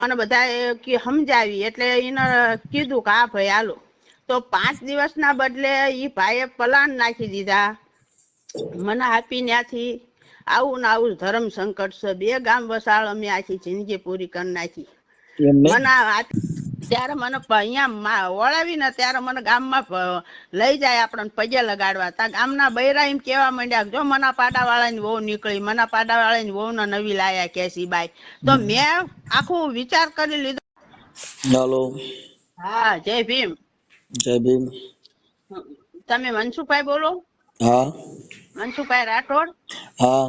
મને બધા કે સમજાવી એટલે એને કીધું કે હા ભાઈ હાલો. તો 5 દિવસના બદલે ઈ ભાઈએ પલાન નાખી દીધા. મને આપી ત્યાંથી આવું ને આવું ધર્મ સંકટ છે, 2 ગામ વસાળ અમે આખી જિંદગી પૂરી કરી નાખી. મને ત્યારે મને અહીંયા વળાવીને ત્યારે મને ગામમાં લઈ જાય આપણને પગે લગાડવા. તા ગામના બૈરા એમ કેવા માંડ્યા જો મના પાડા વાળાની વહુ નીકળી, મના પાડા વાળાની વહુ ને નવી લાયા કેસી બાઈ. તો મેં આખું વિચાર કરી લીધો. હાલો. હા, જય ભીમ. જય ભીમ. તમે મનસુખભાઈ બોલો? હા. મનસુખભાઈ રાઠોડ? હા.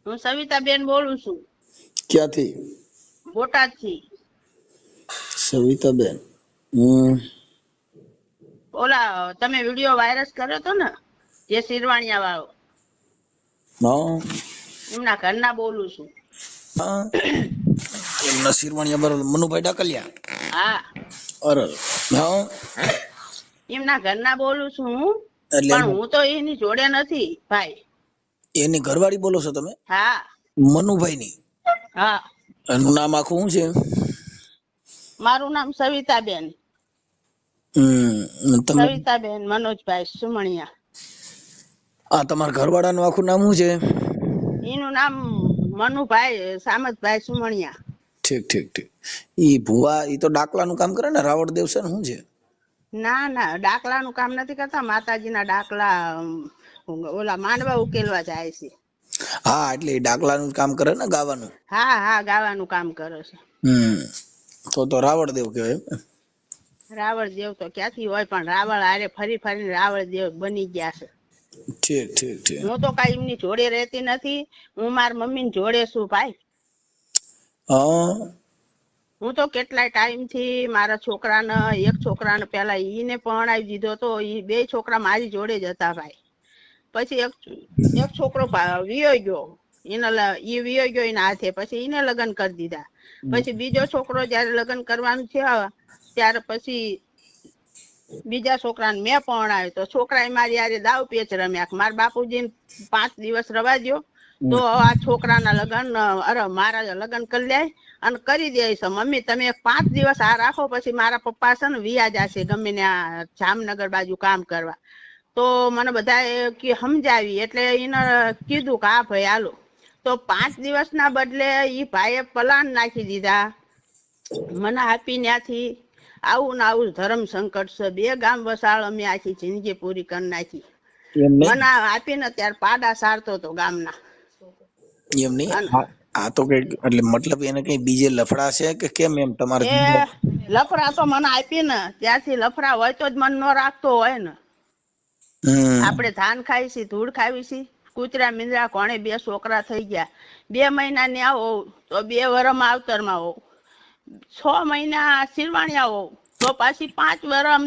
હું સવિતાબેન બોલું છું. ક્યાંથી? બોટાદથી. સવિતાબેન. ઓલા તમે વિડિયો વાયરસ કર્યો તો ને જે શિરવાણિયા વાળો? હા. એમના ઘરના બોલું છું. હા. એમના શિરવાણિયા બરોબર મનુભાઈ ડાકલિયા? હા. અરે હા. એમના ઘરના બોલું છું હું. એટલે પણ હું તો એની જોડે નથી ભાઈ. એની ઘરવાળી બોલો છો તમે? હા. મનુભાઈ ની? હા. એનું નામ આખું શું છે? મારું નામ સવિતાબેન. સવિતાબેન મનોજભાઈ સુમણિયા. આ તમારા ઘરવાળાનું આખું નામ શું છે? એનું નામ મનુભાઈ સામતભાઈ સુમણિયા. ઠીક ઠીક ઠીક. ઈ ભુવા ઈ તો ડાકલાનું કામ કરે ને? રાવળ દેવ છે ને શું છે? ના ના, ડાકલાનું કામ નથી કરતા. માતાજીના ડાકલા ઓલા માંડવા ઉકેલવા જાય છે. હા, એટલે ડાકલાનું કામ કરે ને, ગાવાનું? હા હા, ગાવાનું કામ કરે છે. તો રાવળ દેવ કહેવાય. રાવળ દેવ તો ક્યાંથી હોય, પણ રાવળ આરે ફરી ફરીને રાવળ દેવ બની ગયા છે. ઠીક ઠીક ઠીક. હું તો કઈ એમની જોડે રહેતી નથી. હું મારા મમ્મીની જોડે છું ભાઈ. હું તો કેટલાય ટાઈમ થી મારા છોકરાને, એક છોકરાને પેલા ઈને પરણાવી દીધો તો. ઈ 2 છોકરા મારી જોડે જ હતા ભાઈ. પછી એક છોકરો વિયો ગયો. ઈ વિયો ગયો એના હાથે. પછી એને લગ્ન કરી દીધા. પછી બીજો છોકરો જયારે લગ્ન કરવાનું થયા ત્યારે પછી બીજા છોકરાને મેં પરણાવ્યો. તો છોકરાએ મારી હારે દાવ પેચ રમ્યા. મારા બાપુજીને 5 દિવસ રવા દ્યો તો આ છોકરાના લગ્ન મારા લગ્ન કરી લે અને કરી દે છે. મમ્મી તમે 5 દિવસ આ રાખો, પછી મારા પપ્પા છે ને વિયા જશે ગમે ને જામનગર બાજુ કામ કરવા. તો મને બધા કે સમજાવી એટલે એને કીધું કે હા ભાઈ હાલો. તો 5 દિવસના બદલે ઈ ભાઈએ પલાન નાખી દીધા. મને આપી ત્યાંથી આવું ને આવું ધર્મ સંકટ છે, 2 ગામ વસાળ અમે આખી જિંદગી પૂરી કરી નાખી. મને આપીને ત્યારે પાડા સારતો હતો ગામના. એમ નહીં. આ તો કઈ એટલે મતલબ એને કઈ બીજે લફડા છે કે કેમ? એમ તમારે લફડા તો મને આપી ને ત્યારથી લફડા હોય તો જ મન ન રાખતો હોય ને. આપણે ધાન ખાઈ છી, ધૂળ ખાવી છી, કૂતરા મીંદરા કોણે 2 છોકરા થઈ ગયા. 2 મહિનાની આવો તો 2 વર્ષમાં આવતરમાં હોવ. 6 મહિના શિરવાણિયા હોવ તો પાછી 5 વર્ષ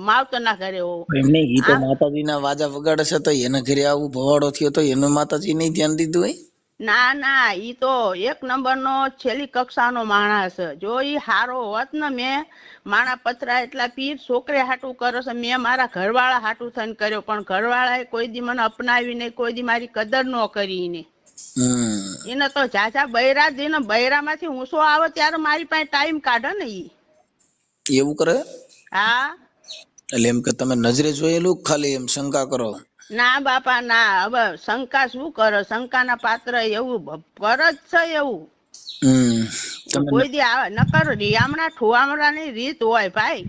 માવતરના ઘરે હોવ. એમને ઈ તો માતાજીના વાજા વગાડે છે, તો એને ઘરે આવું ભવાડો થયો તો એનું માતાજી નહીં ધ્યાન દીધું હોય? ના ના, ઈ તો 1 નંબરનો છેલ્લી કક્ષાનો માણસ. જો ઈ હારો હોત ને, મેં માણા પથરા એટલા પીર છોકરે હાટું કરો છે, મેં મારા ઘરવાળા હાટું થઈને કર્યો. પણ ઘરવાળાએ કોઈ દી મને અપનાવી નહીં, કોઈ દી મારી કદર ન કરી ને. એને તો જાજા બૈરા દીને બૈરામાંથી ઊંચો આવે ત્યારે મારી પાસે ટાઈમ કાઢે ને ઈ. એવું કરે? હા. એટલે એમ કે તમે નજરે જોયેલું ખાલી એમ શંકા કરો? ના બાપા ના, હવે શંકા શું કરે? શંકાના પાત્ર એવું પર જ છે એવું. કોઈ દી નકર રિયામણા ઠુવામણાની રીત હોય ભાઈ.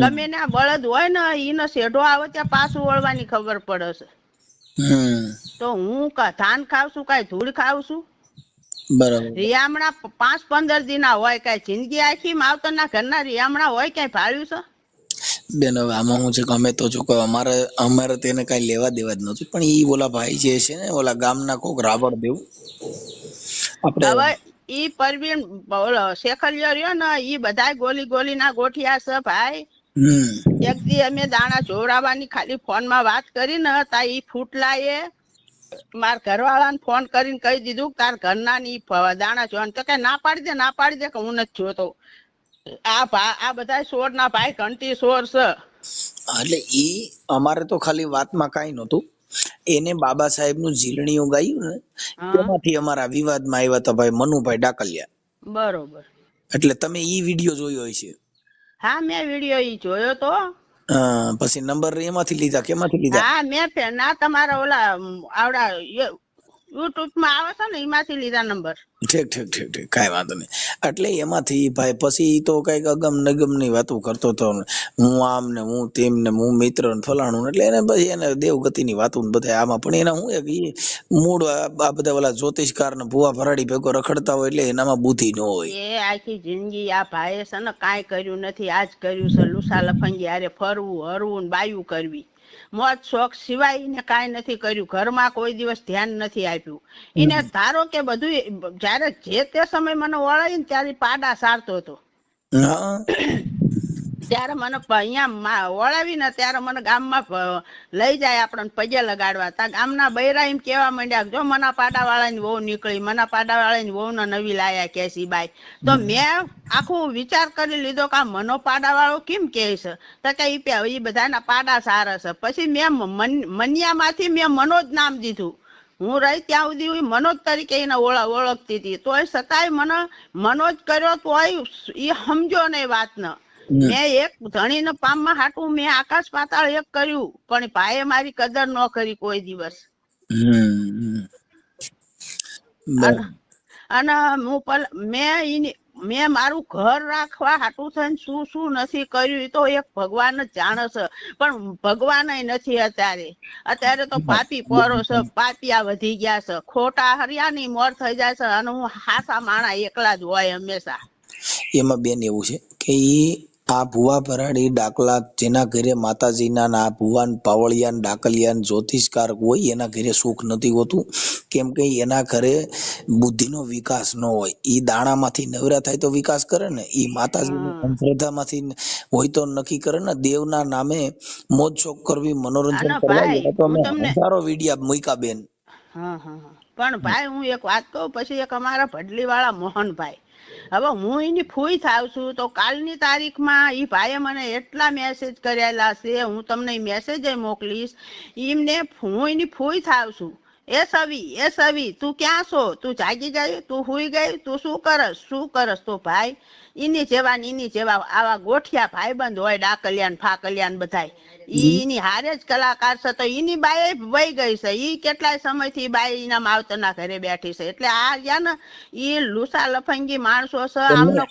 ગમે ને બળદ હોય ને ઈને શેઢો આવે ત્યાં પાછું વળવાની ખબર પડે છે. તો હું ધાન ખાવ છું, કઈ ધૂળ ખાવ છું? બરાબર. રિયામણા 5-15 દિના હોય. કઈ જિંદગી આખી માવતરના ઘરના રિયામણા હોય ક્યાંય ભાળ્યું છે? બેન હવે આમાં શું છે કે અમે તો જો અમારે તેને કઈ લેવા દેવા જ નથી. પણ ઈ ઓલા ભાઈ જે છે ને, ઓલા ગામના કોક રાવળ દેવ, હવે ઈ પરવીન શેખલિયો રહ્યો ને, ઈ બધા ગોલી ના ગોઠિયા છે ભાઈ. એક દી અમે દાણા જોવડાવવાની ખાલી ફોનમાં વાત કરી ને, તા ઈ ફૂટલાએ મારા ઘરવાળાને ફોન કરીને કહી દીધું તાર ઘરના ની દાણા જોવાનું. તો કે ના પાડી દે કે હું નથી જોતો. આ બધા સોર ના ભાઈ ઘંટી સોર છે. એટલે ઈ અમારે તો ખાલી વાતમાં કઈ નતું. એને બાબા સાહેબ નું ઝીલણીયું ગાયું ને, એમાંથી અમારા વિવાદમાં આવ્યા હતા ભાઈ મનુભાઈ ડાકલિયા. બરોબર. એટલે તમે ઈ વિડીયો જોયો હશે? હા મેં વિડીયો ઈ જોયો તો. પછી નંબર એમાંથી લીધા? કેમાંથી લીધા? હા મેં ના તમારા ઓલા આવડા યુટ્યુબ માં આવે છે ને એમાંથી લીધા નંબર. ઠીક ઠીક ઠીક ઠીક, કાંઈ વાંધો નહીં. એટલે એમાંથી ભાઈ પછી ઈ તો કઈક અગમ નગમ ની વાતો કરતો હતો, હું આમ ને હું તેમ ને હું મિત્ર ને ફલાણું, એટલે એને પછી એને દેવગતિ ની વાતો ને બધા આમાં. પણ એના હું ઈ મૂળ આ બધા ઓલા જ્યોતિષકાર ને ભુવા ભરાડી ભેગો રખડતા હોય એટલે એનામાં બુદ્ધિ ન હોય. એ આખી જિંદગી આ ભાઈએ છે ને કાંઈ કર્યું નથી, આજ કર્યું છે લુસા લફંગી હારે ફરવું હરવું ને બાયું કરવી, મોજ શોખ સિવાય એને કાંઈ નથી કર્યું. ઘરમાં કોઈ દિવસ ધ્યાન નથી આપ્યું. એને ધારો કે બધું જયારે જે તે સમય મને વળાવી ને ત્યારે પાડા સારતો હતો. ત્યારે મને અહીંયા વળાવી ને ત્યારે મને ગામમાં લઈ જાય આપણને પગે લગાડવા. તા ગામના બૈરા એમ કેવા માંડ્યા, જો મના પાડા વાળા ની વહુ નીકળી, મના પાડા વાળા ની વહુ ને નવી લાયા કેસી બાઈ. તો મેં આખું વિચાર કરી લીધો કે આ મનો પાડા વાળો કેમ કે છે, તો કે ઈ બધાના પાડા સારા છે. પછી મેં મનિયામાંથી મેં મનોજ નામ દીધું. હું રહી ત્યાં સુધી મનોજ તરીકે એને ઓળખતી હતી, તોય છતાંય મને મનોજ કર્યો તોય એ સમજો નહીં વાત ને. મેં એક ધણી ને પામમાં હાટું મેં આકાશ પાતાળ એક કર્યું, પણ ભાઈએ મારી કદર ન કરી કોઈ દિવસ. અને મેં મારું ઘર રાખવા હાટું થઈને શું શું નથી કર્યું એ તો એક ભગવાન જ જાણે છે. પણ ભગવાન નથી અત્યારે તો પાપી પરો છે, પાપિયા વધી ગયા છે, ખોટા હરિયાની મોર થઈ જાય છે, અને હું હાસા માણા એકલા જ હોય હંમેશા. એમાં બેન એવું છે કે આ ભુવા ભરાડી ડાકલા જેના ઘરે માતાજીના આ ભુવાન પાવળિયાન ડાકલિયાન જ્યોતિષકાર હોય એના ઘરે સુખ નથી હોતું. કેમ કે એના ઘરે બુદ્ધિનો વિકાસ ન હોય. ઈ દાણામાંથી નવરા થાય તો વિકાસ કરે ને, ઈ માતાજીની અંધશ્રદ્ધામાંથી હોય તો નક્કી કરે ને. દેવના નામે મોજ શોખ કરવી, મનોરંજન કરવા, તો અમે હજારો વિડીયા મૂક્યા બેન. પણ ભાઈ હું એક વાત કહું, પછી એક અમારા ભડલી વાળા મોહનભાઈ, હવે હું એની ફૂઈ થાવ છું, તો કાલની તારીખમાં ઈ ભાઈએ મને એટલા મેસેજ કરેલા છે, હું તમને મેસેજ મોકલીશ. એમને હું એની ફૂઈ થાવ છું. એ સવી તું ક્યાં છો? તું જાગી ગઈ? તું હુઈ ગઈ? તું શું કરસ? તો ભાઈ એની જેવા આવા ગોઠિયા ભાઈબંધ હોય, ડાકલિયાન ફાકલિયાન બધાય, એની હારે જ કલાકાર છે. તો એની બાઈ વહી ગઈ છે, ઈ કેટલાય સમયથી બાઈ એના માવતરના ઘરે બેઠી છે. એટલે આ રહ્યા ને ઈ લુસા લફંગી માણસો છે. આમને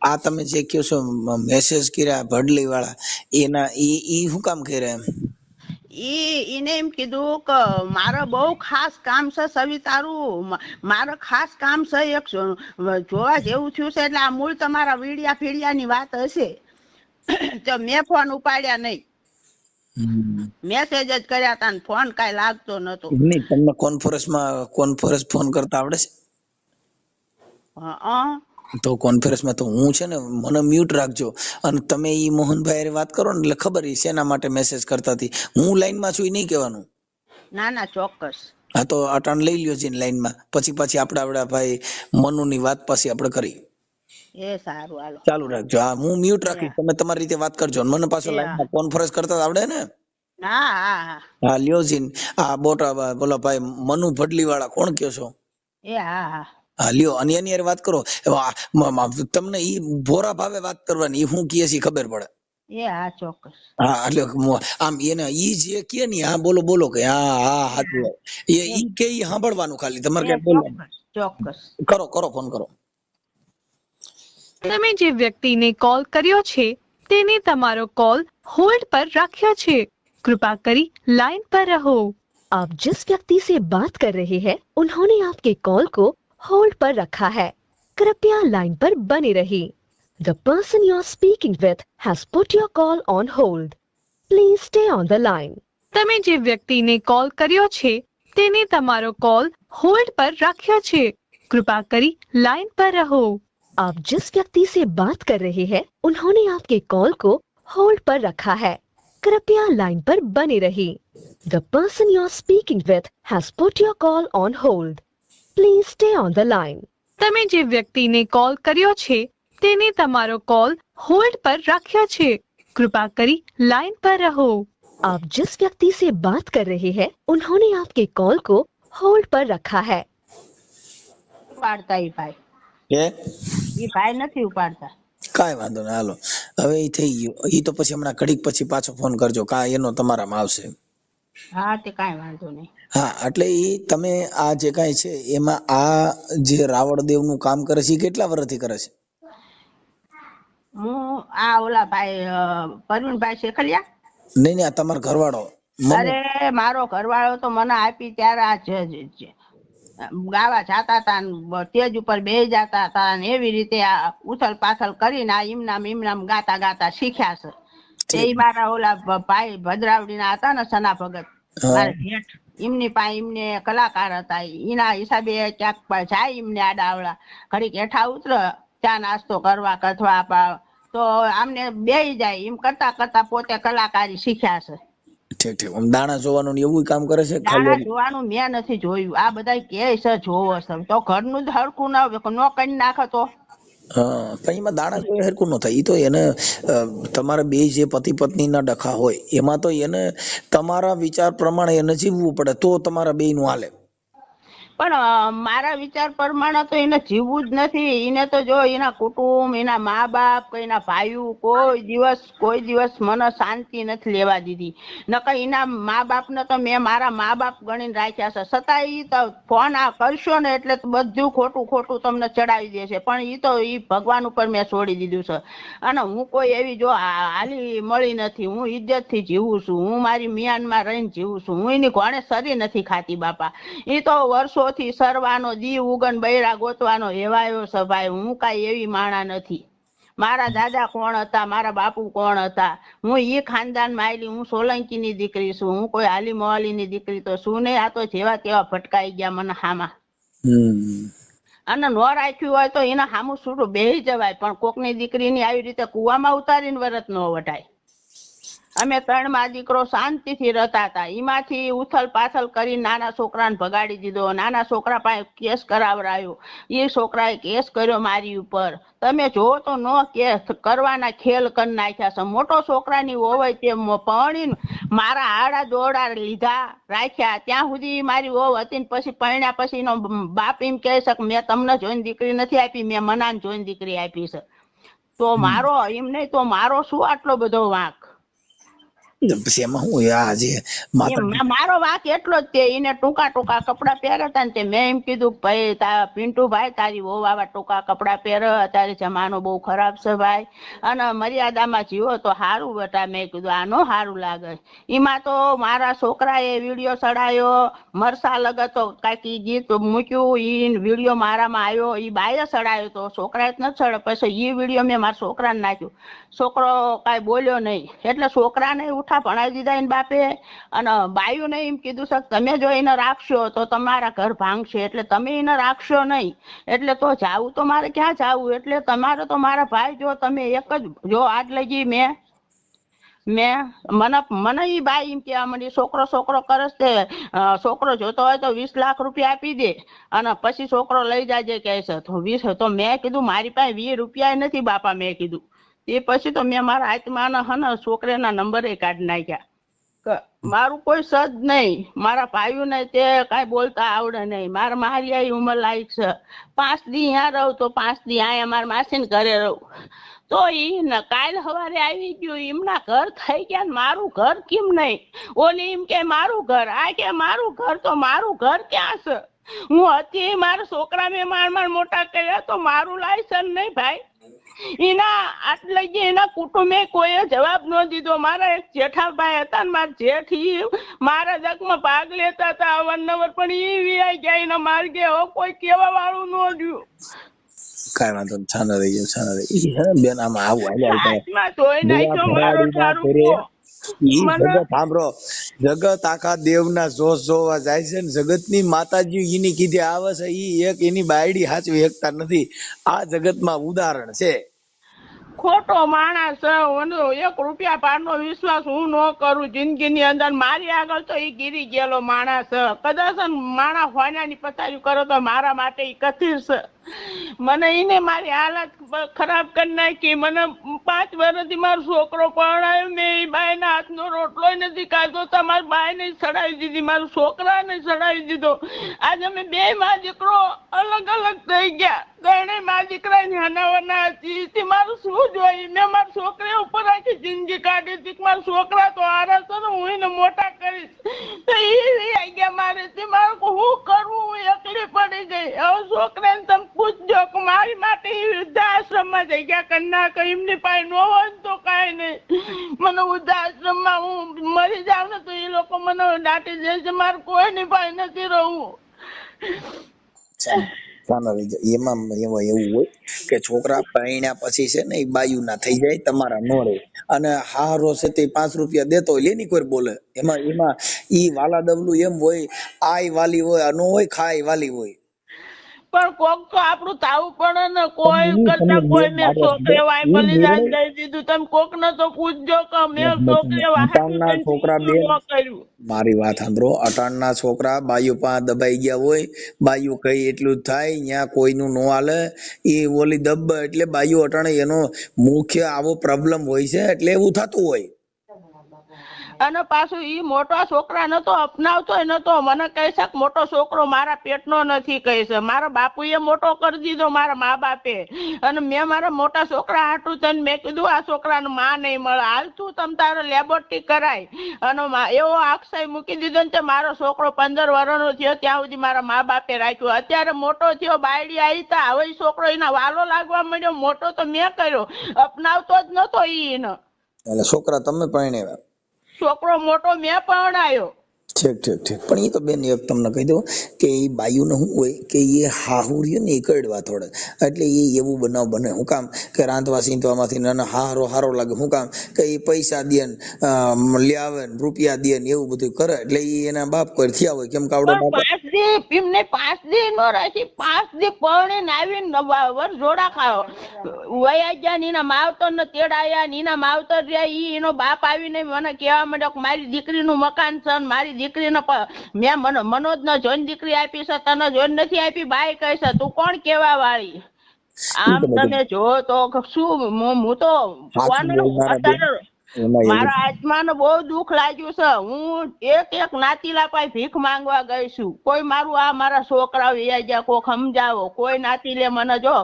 આ તમે જે કહો છો મેસેજ કર્યા ભડલી વાળા, એના ઈ શું કામ કર્યા? એને એમ કીધું કે મારે બહુ ખાસ કામ છે સવી તારું, મારે ખાસ કામ છે એક જોવા જેવું થયું છે. એટલે આ મૂળ તમારા ફીડિયાની વાત હશે. તો મેં ફોન ઉપાડ્યા નહીં, મેસેજ જ કર્યા હતા, ફોન કાંઈ લાગતો નતો. તમને કોન્ફરન્સ ફોન કરતા આવડે છે? તો કોન્ફરન્સમાં તો હું છે ને, મને મ્યુટ રાખજો. અને તમે ઈ મોહનભાઈ વાત કરો ને એટલે ખબર છે શેના માટે મેસેજ કરતા હતી. હું લાઈનમાં છું એ નહીં કહેવાનું. ના ચોક્કસ. હા તો અટાણ લઈ લ્યો છે લાઈનમાં, પછી આપણે ભાઈ મનુની વાત પછી આપણે કરી. એ સારું, હાલો ચાલુ રાખજો. હા હું મ્યુટ રાખીશ, તમે તમારી રીતે વાત કરજો. મને પાછો લાઈનમાં કોન્ફરન્સ કરતા આવડે ને? હા લ્યો જીન. આ બોલો ભાઈ મનુ ભડલી વાળા કોણ કયો છો? હા લ્યો, અને એની યાર વાત કરો. તમને ઈ ભોરા ભાવે વાત કરવાની, હું કહે છે ખબર પડે. ચોક્કસ. હા એટલે આમ એને ઈ જે કે ને હા બોલો કે હા હાચું ઈ કે ઈ સાંભળવાનું ખાલી, તમારે કઈ બોલવાનું. ચોક્કસ. કરો ફોન કરો. તમે જે વ્યક્તિને કોલ કર્યો છે તેને તમારો કોલ होल्ड पर रखा છે, कृपा करी लाइन पर रहो। आप जिस व्यक्ति से बात कर रहे हैं उन्होंने आपके कॉल को होल्ड पर रखा है, कृपया लाइन पर बने रहिए। The person you are speaking with has put your call on hold. Please stay on the line. તમે જે વ્યક્તિને કોલ કર્યો છે તેને તમારો કોલ હોલ્ડ પર રાખ્યો છે, कृपा करी लाइन पर रहो। आप जिस व्यक्ति से बात कर रहे हैं उन्होंने आपके कॉल को होल्ड पर रखा है, कृपया लाइन पर बने रहिए। The person you are speaking with has put your call on hold. Please stay on the line. તમે જે વ્યક્તિને કોલ કર્યો છે તેને તમારો કોલ હોલ્ડ પર રાખ્યો છે, कृपा करी लाइन पर रहो। आप जिस व्यक्ति से बात कर रहे हैं उन्होंने आपके कॉल को होल्ड पर रखा है। वार्ताई भाई ઈ ભાઈ નથી ઉપાડતા. કાંઈ વાંધો નહીં, હાલો હવે એ થઈ ગયું. એ તો પછી હમણાં ઘડીક પછી પાછો ફોન કરજો, એનો તમારામાં આવશે. હા તે કાંઈ વાંધો નહીં. હા, એટલે એ તમે આ જે કાંઈ છે એમાં આ જે રાવણદેવ નું કામ કરે છે એ કેટલા વર્ષથી કરે છે? હું આ ઓલા ભાઈ પરવીનભાઈ શેખલિયા. નહીં નહીં, આ તમારો ઘરવાળો. અરે મારો ઘરવાળો તો મને આપી ત્યારે આ ગાવા જાતા હતા, સ્ટેજ ઉપર બેસી જતા હતા ને એવી રીતે આ ઉથલ પાથલ કરીને આ ઇમનામ ગાતા ગાતા શીખ્યા છે. એ મારા ઓલા ભાઈ ભદ્રાવડી ના હતા ને સના ભગત, મારા જેઠ, એમની પાસે એમને કલાકાર હતા. એના હિસાબે ક્યાંક જાય એમને આડાવડા ઘડીક હેઠા ઉતર ચા નાસ્તો કરવા કથવા તો આમને બેસી જાય. એમ કરતા કરતા પોતે કલાકારી શીખ્યા છે. ઠીક ઠીક. દાણા જોવાનું ને એવું કામ કરે છે? દાણા જોવાનું મેં નથી જોયું. આ બધા કે છે જોવો છે તો ઘરનું જ હરખું ન કરી નાખે તો. હા, પણ એમાં દાણા કોઈ હરખું ન થાય. એ તો એને તમારા બે જે પતિ પત્ની ના ડખા હોય એમાં તો એને તમારા વિચાર પ્રમાણે એને જીવવું પડે તો તમારા બે નું હાલે. પણ મારા વિચાર પ્રમાણે તો એને જીવવું જ નથી. એને તો જો એના કુટુંબ, એના મા બાપ, એના ભાઈઓ કોઈ દિવસ મને શાંતિ નથી લેવા દીધી. નકર એના મા બાપ ને તો મેં મારા મા બાપ ગણીને રાખ્યા છે. છતાં ઈ તો ફોન આ કરશો ને એટલે બધું ખોટું તમને ચડાવી દેશે. પણ ઈ તો ઈ ભગવાન ઉપર મેં છોડી દીધું છે. અને હું કોઈ એવી જો હાલી મળી નથી. હું ઇજ્જત થી જીવું છું. હું મારી મિયાનમાં રહીને જીવું છું. હું એની ઘોડે સરી નથી ખાતી બાપા. એ તો વર્ષો થી સરવાનો દીવ ઉગન બૈરા ગોતવાનો એવાયો છે ભાઈ. હું કાંઈ એવી માણા નથી. મારા દાદા કોણ હતા, મારા બાપુ કોણ હતા, હું એ ખાનદાન માં આવેલી. હું સોલંકી ની દીકરી છું. હું કોઈ હાલી મોહાલી ની દીકરી તો શું નહીં. આ તો જેવા તેવા ભટકાઈ ગયા મને હામાં. અને નો રાખ્યું હોય તો એના હામું છૂટું બેહી જવાય. પણ કોકની દીકરીની આવી રીતે કુવામાં ઉતારીને વરત ન વટાય. અમે 3 માં દીકરો શાંતિથી રહેતા હતા. એમાંથી ઉથલ પાથલ કરી નાના છોકરાને ભગાડી દીધો. નાના છોકરા પાસે કેસ કરાવરાયો. એ છોકરાએ કેસ કર્યો મારી ઉપર. તમે જોવો તો નો કેસ કરવાના ખેલ કરી નાખ્યા છે. મોટો છોકરાની હોય તે પરણીને મારા આડા દોડા લીધા રાખ્યા. ત્યાં સુધી મારી વહુ હતી ને પછી પરણ્યા પછી એનો બાપ એમ કહે છે કે મેં તમને જોઈને દીકરી નથી આપી, મેં મનાને જોઈને દીકરી આપી છે. તો મારો એમ નહીં તો મારો શું આટલો બધો વાંક? પછી એમાં હું આજે મારો વાંક એટલો જ તે. એને ટૂંકા કપડા પહેરતા ને તે મેં એમ કીધું ભાઈ પિન્ટુ ભાઈ તારી વહુ આવા ટૂંકા કપડા પહેરે, અત્યારે જમાનો બહુ ખરાબ છે ભાઈ, અને મર્યાદામાં જીવો તો સારું બેટા. મેં કીધું આનો સારું લાગે. એમાં તો મારા છોકરાએ વિડીયો ચડાયો, મરસા લગતો કાંઈક ગીત મૂક્યું, ઈ વિડીયો મારામાં આવ્યો. એ બાએ ચડાયો તો છોકરાએ જ નથી ચડ્યો. પછી એ વિડીયો મેં મારા છોકરાને નાખ્યું. છોકરો કાંઈ બોલ્યો નહીં. એટલે છોકરાને ભણાવી દીધા એને બાપે. અને બાયુને એમ કીધું છે તમે જો એને રાખશો તો તમારા ઘર ભાંગશે, એટલે તમે એને રાખશો નહીં. એટલે તો જાવું તો મારે ક્યાં જાવું? એટલે તમારે તો મારા ભાઈ જો તમે એક જ જો આજ લગી મને ઈ બાઈ એમ કહેવા માંડી છોકરો કરસ તે છોકરો જોતો હોય તો 20 લાખ રૂપિયા આપી દે અને પછી છોકરો લઈ જાજે કહે છે. તો 20 તો મેં કીધું મારી પાસે 20 રૂપિયા નથી બાપા. મેં કીધું એ પછી તો મેં મારા આત્માના હને છોકરાના નંબરે કાઢી નાખ્યા. મારું કોઈ સદ નહીં. મારા ભાઈઓ ને તે કાંઈ બોલતા આવડે નહીં. મારી આ ઉંમર લાયક છે. 5 દી અહીંયા રહું તો 5 દી અહીંયા મારા માસીને ઘરે રહું. તો ઈ કાલ સવારે આવી ગયું. એમના ઘર થઈ ગયા ને મારું ઘર કેમ નહીં? ઓલી એમ કે મારું ઘર, આ કે મારું ઘર. તો મારું ઘર ક્યાં છે? હું હતી મારા છોકરા મેં માર મોટા કર્યા તો મારું લાયસન્સ નહીં ભાઈ. એના આટલે એના કુટુંબે કોઈ જવાબ ન દીધો. મારા એક જેઠાભાઈ હતા ને મારા જેઠ મારા જગમાં ભાગ લેતા હતા અવારનવાર, પણ એ વિયાઈ ગયા એના માર્ગે. કોઈ કેવા વાળું ન રહ્યું. કાંઈ વાંધો નહીં, છાના રહી ગયો બેન. આમાં સાંભળો, જગત આખા દેવના જોશ જોવા જાય છે ને જગત ની માતાજી એની કીધી આવે છે. ઈ એક એની બાયડી હાચવી શકતા નથી. આ જગતમાં ઉદાહરણ છે. ખોટો માણસ. 1 રૂપિયા પારનો વિશ્વાસ હું ન કરું જિંદગીની અંદર. મારી આગળ તો ઈ ગીરી ગયેલો માણસ. કદાચ માણા હોનાની પથારી કરો તો મારા માટે ઈ કથિર છે. મને ઈને મારી હાલત ખરાબ કરી નાખી. મને 5 વર્ષથી મારો છોકરો પરણાયો, મેં ઈ બાઈના હાથનો રોટલો નથી ખાધો. તમારી બાઈને સડાવી દીધી, મારા છોકરાને સડાવી દીધો. આજે અમે 2 માં દીકરો અલગ અલગ થઈ ગયા. ગણે માં દીકરાની હનાવના હતી તે મારું શું જોઈ. મેં મારા છોકરા ઉપર આખી જિંદગી કાઢી હતી. મારા છોકરા તો હારા છે ને, હું એને મોટા કરીશ. તો એ આવી ગયા મારે. તે મારે હું કરવું, હું એકલી પડી ગઈ. હવે છોકરાને તમે પૂછજો કે મારી માટે વૃદ્ધાશ્રમમાં જઈ ગયા કન્યા કે એમની પાસે ન હોય તો કાંઈ નહીં. મને વૃદ્ધાશ્રમમાં હું મરી જાવ ને તો એ લોકો મને દાટી દેશે. મારે કોઈની પાસે નથી રહું. એમાં એવું હોય કે છોકરા પરણ્યા પછી છે ને એ બાયુ ના થઈ જાય, તમારા નો રહે. અને હારો છે તે 5 રૂપિયા દેતો હોય લેની કોઈ બોલે. એમાં ઈ વાલા ડબલું એમ હોય, આય વાલી હોય, નો હોય ખાય વાલી હોય. પણ કોક તો આપણું તાવું પડે ને. કોઈ કરતા કોઈને છોકરે વાય બલિદાન દઈ દીધું. તમે કોક ને તો પૂછજો કે મેં છોકરે છોકરા કર્યું. મારી વાત સાંભળો, અટાણના છોકરા બાયુ પાસે દબાઈ ગયા હોય, બાયુ કઈ એટલું જ થાય, ત્યાં કોઈનું નો હાલે. એ ઓલી દબ એટલે બાયુ અટાણે એનો મુખ્ય આવો પ્રોબ્લેમ હોય છે, એટલે એવું થતું હોય. અને પાછું ઈ મોટા છોકરા નતો અપનાવતો નતો. મને કહે છે કે મોટો છોકરો મારા પેટનો નથી, કહે છે. મારા બાપુએ મોટો કરી દીધો, મારા મા બાપે. અને મેં મારા મોટા છોકરા હાટું થઈને મેં કીધું આ છોકરાને માં નહીં મળે, હાલ તું તમ તારે લેબોરેટરી કરાય. અને એવો આક્ષય મૂકી દીધો ને મારો છોકરો 15 વર્ષનો થયો ત્યાં સુધી મારા મા બાપે રાખ્યો. અત્યારે મોટો થયો, બાયડી આવી તા, હવે છોકરો એના વાલો લાગવા માંડ્યો. મોટો તો મેં કર્યો, અપનાવતો જ નતો ઈને. એટલે છોકરા તમે પરણ્યા? છોકરો મોટો મેં પરણાયો. ઠીક. પણ એ તો બેન એક તમને કહી દઉં કે એ બાયુ ને શું હોય કે એ હાહુરીએ ને એ કડવા થોડે, એટલે એ એવું બનાવ બને. હું કામ કે રાંધવા સીંધવામાંથી નાના હારો લાગે. હું કામ કે એ પૈસા દે ને લ્યાવે ને રૂપિયા દે ને એવું બધું કરે, એટલે એ એના બાપ કોઈ થયા હોય. કેમ કે આવડો 5 દી નો રાખી 5 દી પરણીને આવીને વર જોડા ખાયો વયા ગયા. નીના માવતર ને તેડાયા, નીના માવતર રહ્યા. ઈ એનો બાપ આવીને મને કહેવા માંડ્યો કે મારી દીકરીનું મકાન છે, મારી દીકરીને મેં મનોજ ને જોઈને દીકરી આપી છે, તને જોઈને નથી આપી. બાઈ કહે છે તું કોણ કેવા વાળી? આમ તમે જો તો શું હું તો અત્યારે મારા આત્માને બહુ દુઃખ લાગ્યું છે. હું એક નાતીલા પાસે ભીખ માંગવા ગઈ છું. કોઈ મારું આ મારા છોકરા વ્યા ગયા, કોક સમજાવો. કોઈ નાતીલે મને જો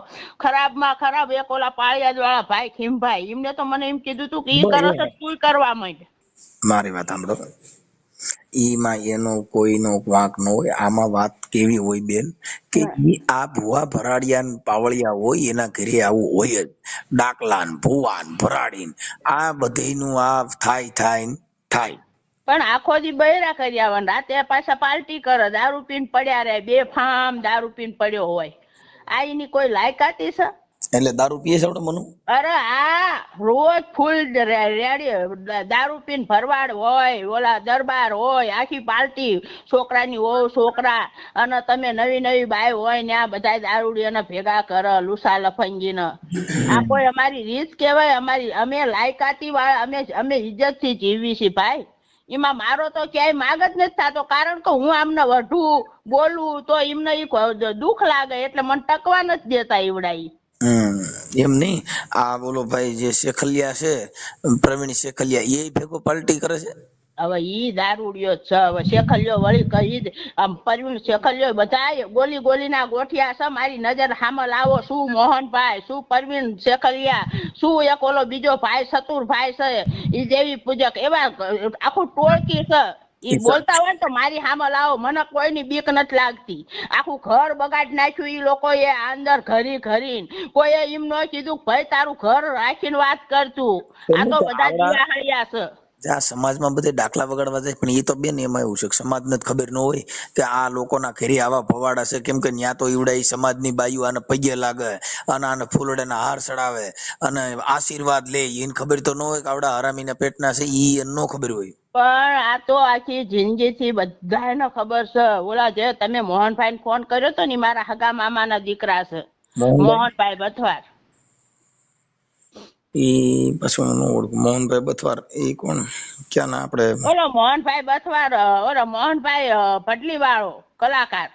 ખરાબમાં ખરાબ એક ઓલા પાળિયાદ વાળા ભાઈ ખીમભાઈ, એમને તો મને એમ કીધું તું કે ઈ કરે છે તું કરવા માંડ. મારી વાત સાંભળો, ઈમાં એનો કોઈનો વાંક ન હોય. આમાં વાત કેવી હોય બેન કે આ ભુવા ભરાડિયા પાવળિયા હોય એના ઘરે આવું હોય જ. ડાકલા ને ભુવા ને ભરાડી આ બધીનું આ થાય. પણ આખો દી બૈરા કરી આવવાનું, રાતે પાછા પાર્ટી કરે, દારૂ પીને પડ્યા રહે. 2 ફામ દારૂ પીને પડ્યો હોય. આ એની કોઈ લાયકાતી છે? એટલે દારૂ પીએ છે મનુ? અરે આ રોજ ફૂલ રેડી દારૂ પીને ભરવાડ હોય, ઓલા દરબાર હોય, આખી પાર્ટી, છોકરાની વહુ છોકરા. અને તમે નવી બાઈ હોય ને આ બધા દારૂડીઓને ભેગા કરે લુસા લફંગીને. આ કોઈ અમારી રીત કહેવાય? અમે લાયકાતી વાળા, અમે ઇજ્જત થી જીવી છીએ ભાઈ. એમાં મારો તો ક્યાંય માગ જ નથી થતો, કારણ કે હું આમને વઢું બોલું તો એમને દુઃખ લાગે, એટલે મને ટકવા નથી દેતા ઈવડાઈ. એમ નહીં. આ બોલો ભાઈ જે શેખલિયા છે, પ્રવીણ શેખલિયા, એ ભેગો પાર્ટી કરે છે. હવે ઈ દારૂડિયો છે. હવે શેખલિયો વળી કહી આમ પરવીણ શેખલિયો બધા ગોલી ના ગોઠિયા છે. મારી નજર સામે લાવો. શું મોહનભાઈ, શું પરવીણ શેખલિયા, શું એક ઓલો બીજો ભાઈ ચતુરભાઈ છે, ઈ દેવી પૂજક, એવા આખું ટોળકી છે. ઈ બોલતા હોય તો મારી સામે લાવો, મને કોઈની બીક નથી લાગતી. આખું ઘર બગાડી નાખ્યું ઈ લોકોએ અંદર ઘરી. કોઈએ એમ ન કીધું ભાઈ તારું ઘર રાખીને વાત કરતું. આ તો બધા દિવાહળિયા છે. આ સમાજમાં બધે દાખલા વગાડવા જાય, પણ એ તો બેન એમાં એવું છે કે સમાજને ખબર ન હોય કે આ લોકોના ઘરે આવા ભવાડા છે. કેમ કે ન્યા તો ઈવડા સમાજની બાયુ આને પગે લાગે અને આને ફૂલડાના હાર ચડાવે અને આશીર્વાદ લે. એને ખબર તો ન હોય કે આવડા હરામીના પેટના છે, ઈ એને ન ખબર હોય. પણ આ તો આખી જિંદગી થી બધાને ખબર છે. ઓલા જે તમે મોહનભાઈ ને ફોન કર્યો તો ને, મારા હગા મામાના દીકરા છે, મોહનભાઈ બથવાર. ઈ પછી હું ઓળખું મોહનભાઈ બથવાર. એ કોણ? ક્યાં ના આપણે ઓલો મોહનભાઈ બથવાર, ઓલો મોહનભાઈ ભટલી વાળો કલાકાર.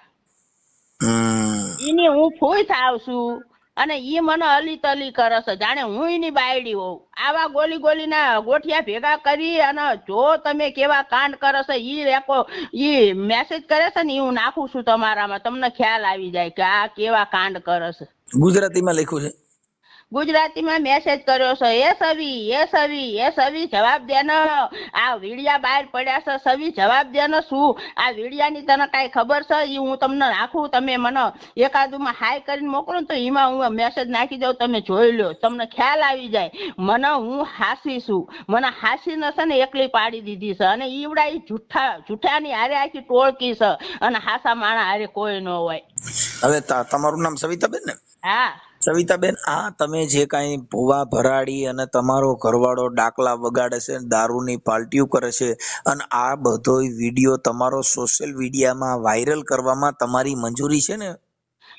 એની હું ફૂઈ થાવ છું અને ઈ મને અલી તલી કરે છે જાણે હું એની બાયડી હોઉં. આવા ગોલીના ગોઠિયા ભેગા કરી અને જો તમે કેવા કાંડ કરે છે ઈ મેસેજ કરે છે ને ઈ હું નાખું છું તમારામાં, તમને ખ્યાલ આવી જાય કે આ કેવા કાંડ કરે છે. ગુજરાતીમાં લખ્યું છે? ગુજરાતીમાં મેસેજ કર્યો છે, એ સવી જવાબ દે ને, આ વીડિયા બહાર પડ્યા છે, સવી જવાબ દે ને, શું આ વીડિયાની તને કાંઈ ખબર છે? એ હું તમને નાખું, તમે મને એકાદુમાં હાય કરીને મોકલો ને તો એમાં હું મેસેજ નાખી દઉં, તમે જોઈ લો, તમને ખ્યાલ આવી જાય. મને હું હાસી છું, મને હાસી ન છે ને એકલી પાડી દીધી છે અને ઈવડા ઈ જૂઠાની હારે આખી ટોળકી છે અને હાસા માણા હારે કોઈ ન હોય. હવે તમારું નામ સવિતાબેન ને? હા સવિતાબેન, આ તમે જે કાંઈ ભૂવા ભરાડી અને તમારો ઘરવાળો ડાકલા વગાડે છે, દારૂની પાર્ટીઓ કરે છે અને આ બધો વિડીયો તમારો સોશિયલ મીડિયામાં વાયરલ કરવામાં તમારી મંજૂરી છે ને?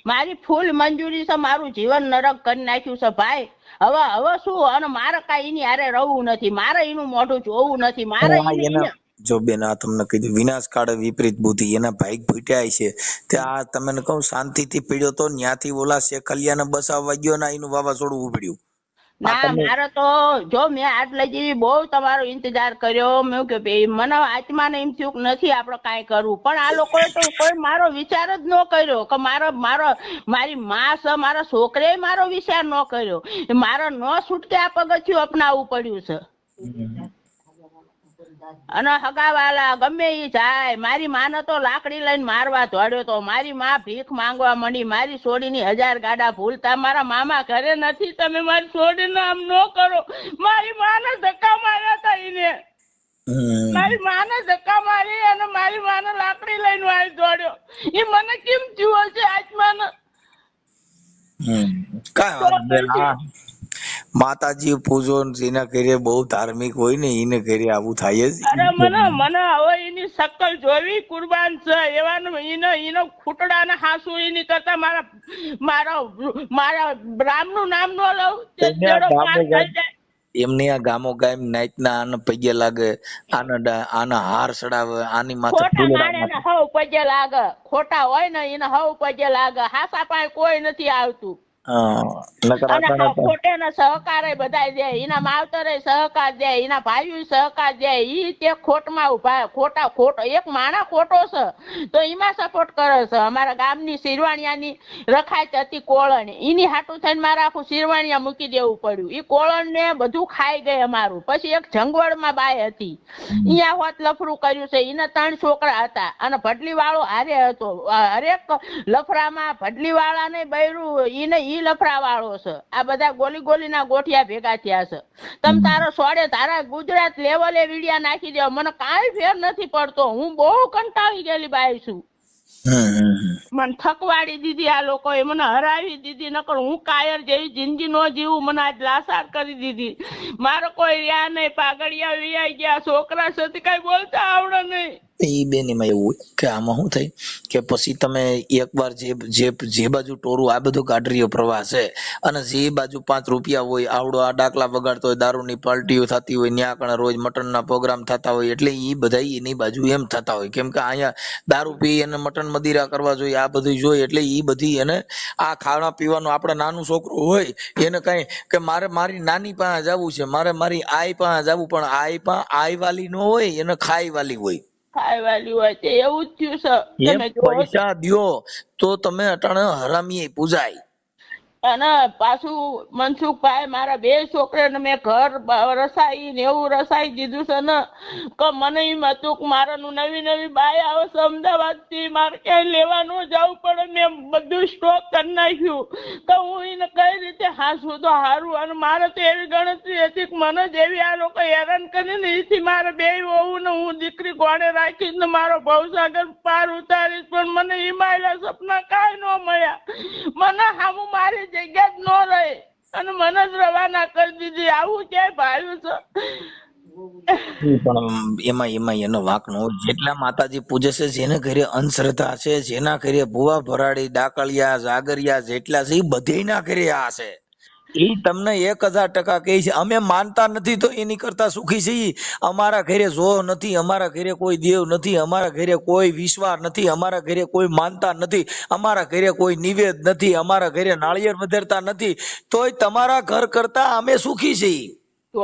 મારી ફૂલ મંજૂરી છે. મારું જીવન નરક કરી નાખ્યું છે ભાઈ. હવે શું? અને મારે કાંઈ એની હારે રહવું નથી, મારે એનું મોઢું જોવું નથી, મારે જો બેન, આ તમને કીધું વિનાશ કાળે વિપરીત બુદ્ધિ, એના ભાઈ ફૂટ્યા છે ત્યાં તમને કહું શાંતિથી પીડ્યો તો ત્યાંથી ઓલા શેખલિયાને બસાવવા ગયો ને એનું વાવાઝોડું ઉપડ્યું. ના, મારે તો જો મેં આજ લગી બહુ તમારો ઇંતજાર કર્યો. મેં કે મને આત્માને એમ થયું કે નથી આપણે કાંઈ કરવું, પણ આ લોકોએ તો કોઈ મારો વિચાર જ ન કર્યો કે મારી માં છે, મારા છોકરે મારો વિચાર ન કર્યો. મારો ન છૂટકે આ પગથિયું અપનાવવું પડ્યું છે. અને હગાવાલા ગમે ઈ જાય, મારી માને તો લાકડી લઈને મારવા દોડ્યો તો, મારી માં ભીખ માંગવા માંડી, મારી છોડીની 1000 ગાડા ભૂલતા, મારા મામા ઘરે નથી, તમે મારી છોડીને આમ ન કરો. મારી માને ધક્કા માર્યા હતા એને, મારી માને ધક્કા મારી અને મારી માને લાકડી લઈને વાળી દોડ્યો. એ મને કેમ થયું હશે આત્માને? માતાજી પૂજો, જેના ઘરે બહુ ધાર્મિક હોય ને એને ઘરે આવું થાય જ. અરે મને હવે એની શકલ જોવી કુરબાન છે. એવાનો એનો ખૂટડાના હાસુ એની કરતા મારા રામનું નામ ન લઉં તે જેડો પાર થઈ જાય. એમને આ ગામો ગામ નાઈટના આને પગે લાગે, આના હાર ચડાવે, આની માથે ખોટા માણેને હવ પગે લાગે, ખોટા હોય ને એને હવ પગે લાગે, હાસા પાસે કોઈ નથી આવતું. ખોટે ને સહકાર બધા દે, એના માવતરે સહકાર દે, એના ભાઈઓ સહકાર દે, ઈ તે ખોટમાં ઉભા. ખોટો એક માણા ખોટો છે તો એમાં સપોર્ટ કરે છે. અમારા ગામની શિરવાણિયાની રખાત હતી કોળણ, એની હાટું થઈને મારે આખું શિરવાણિયા મૂકી દેવું પડ્યું. એ કોળણ ને બધું ખાઈ ગઈ અમારું. પછી એક જંગવડમાં બાઈ હતી, અહીંયા હોત લફરું કર્યું છે. એને 3 છોકરા હતા અને ભડલી વાળો હારે હતો. હરેક લફરામાં ભડલી વાળા ને બૈરું એને ઈ લફરા વાળો છે. આ બધા ગોલીના ગોઠિયા ભેગા થયા છે. તમ તારો સોડે તારા ગુજરાત લેવલે વિડિયા નાખી દેવા, મને કાંઈ ફેર નથી પડતો. હું બહુ કંટાળી ગયેલી બાઈ છું. મને થકવાડી દીધી આ લોકોએ, મને હરાવી દીધી. નકર હું કાયર જેવી જિંદગી નો જીવું, મને આજ લાસાર કરી દીધી. મારો કોઈ રહ્યા નહીં, પાગડિયા વિયાઈ ગયા, છોકરા સાથે કઈ બોલતા આવડે નહીં. એ બેન, એમાં એવું હોય કે આમાં શું થાય કે પછી તમે એકવાર જે બાજુ ટોરું આ બધું કાઢરીયો પ્રવાહ છે અને જે બાજુ 5 રૂપિયા હોય, આવડો આ ડાકલા વગાડતો હોય, દારૂની પાર્ટીઓ થતી હોય, ન્યા કણે રોજ મટનના પ્રોગ્રામ થતા હોય, એટલે એ બધા એની બાજુ એમ થતા હોય કેમ કે અહીંયા દારૂ પી અને મટન મદિરા કરવા જોઈએ, આ બધું જોઈએ. એટલે એ બધી એને આ ખાવા પીવાનું, આપણે નાનું છોકરું હોય એને કઈ કે મારે મારી નાની પાસે જવું છે, મારે મારી આઈ પાસે જવું, પણ આઈ વાલી ન હોય, એને ખાઈ વાલી હોય. ખાઈવાલી હોય તે એવું જ થયું છે. પૈસા દ્યો તો તમે અટાણે હરામી પૂજાય. અને પાછું મનસુખભાઈ, મારા 2 છોકરાને મેં ઘર રસાઈ ને એવું રસાઈ દીધું છે ને કે મને એમ હતું કે મારાનું નવી બાઈ આવે છે અમદાવાદ થી, મારે ક્યાંય લેવા ન જવું પડે. મેં બધું સ્ટોક કરી નાખ્યું કે હું એને કઈ રીતે હાંસવું તો સારું. અને મારે તો એવી ગણતરી હતી કે મને જેવી આ લોકો હેરાન કરીને એથી મારે 2 વહુ ને હું દીકરી ગોળે રાખીશ ને મારો ભવસાગર પાર ઉતારીશ, પણ મને હિમાલય સપના કાંઈ ન મળ્યા. મને હામું મારી જગ્યા જ ન રહે અને મને જ રવાના કરી દીધી. આવું ક્યાંય ભાવ્યું છે? પણ એમાં એનો વાંક ન હોય. જેટલા માતાજી પૂજે છે, જેને ઘરે અંધશ્રદ્ધા છે, જેના ઘરે ભુવા ભરાડી ડાકલિયા જાગરિયા જેટલા છે, એ બધેયના ઘરે આ છે. એ તમને 1000% કહે છે અમે માનતા નથી તો એની કરતા સુખી છીએ. અમારા ઘરે જો નથી, અમારા ઘરે કોઈ દેવ નથી, અમારા ઘરે કોઈ વિશ્વાસ નથી, અમારા ઘરે કોઈ માનતા નથી, અમારા ઘરે કોઈ નિવેદ નથી, અમારા ઘરે નાળિયેર વધેરતા નથી, તોય તમારા ઘર કરતા અમે સુખી છીએ. તો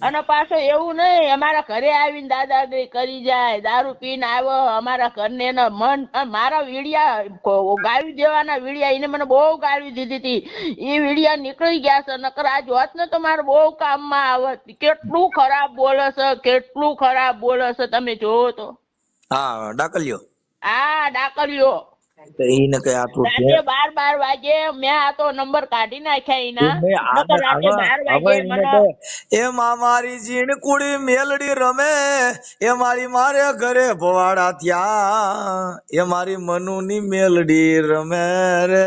અને પાછો એવું નહીં અમારા ઘરે આવીને દાદાગીરી કરી જાય, દારૂ પીને આવ્યો અમારા ઘરને એના મન મારા વીડિયા ગાળી દેવાના વીડિયા એને મને બહુ ગાળી દીધી હતી. એ વીડિયા નીકળી ગયા છે, નકર આ જોત ને તો મારે બહુ કામમાં આવત. કેટલું ખરાબ બોલે છે, કેટલું ખરાબ બોલે છે, તમે જોવો તો. હા ડાકલિયો. હા ડાકલિયો. તો એને કઈ આટલું રાતે 12 વાગે મેં આ તો નંબર કાઢી નાખ્યા એના. નકર રાતે 12 વાગે મને એમાં મારી ઝીણકુડી મેલડી રમે, એ મારી મારે ઘરે ભવાડા થયા, એ મારી મનુની મેલડી રમે રે,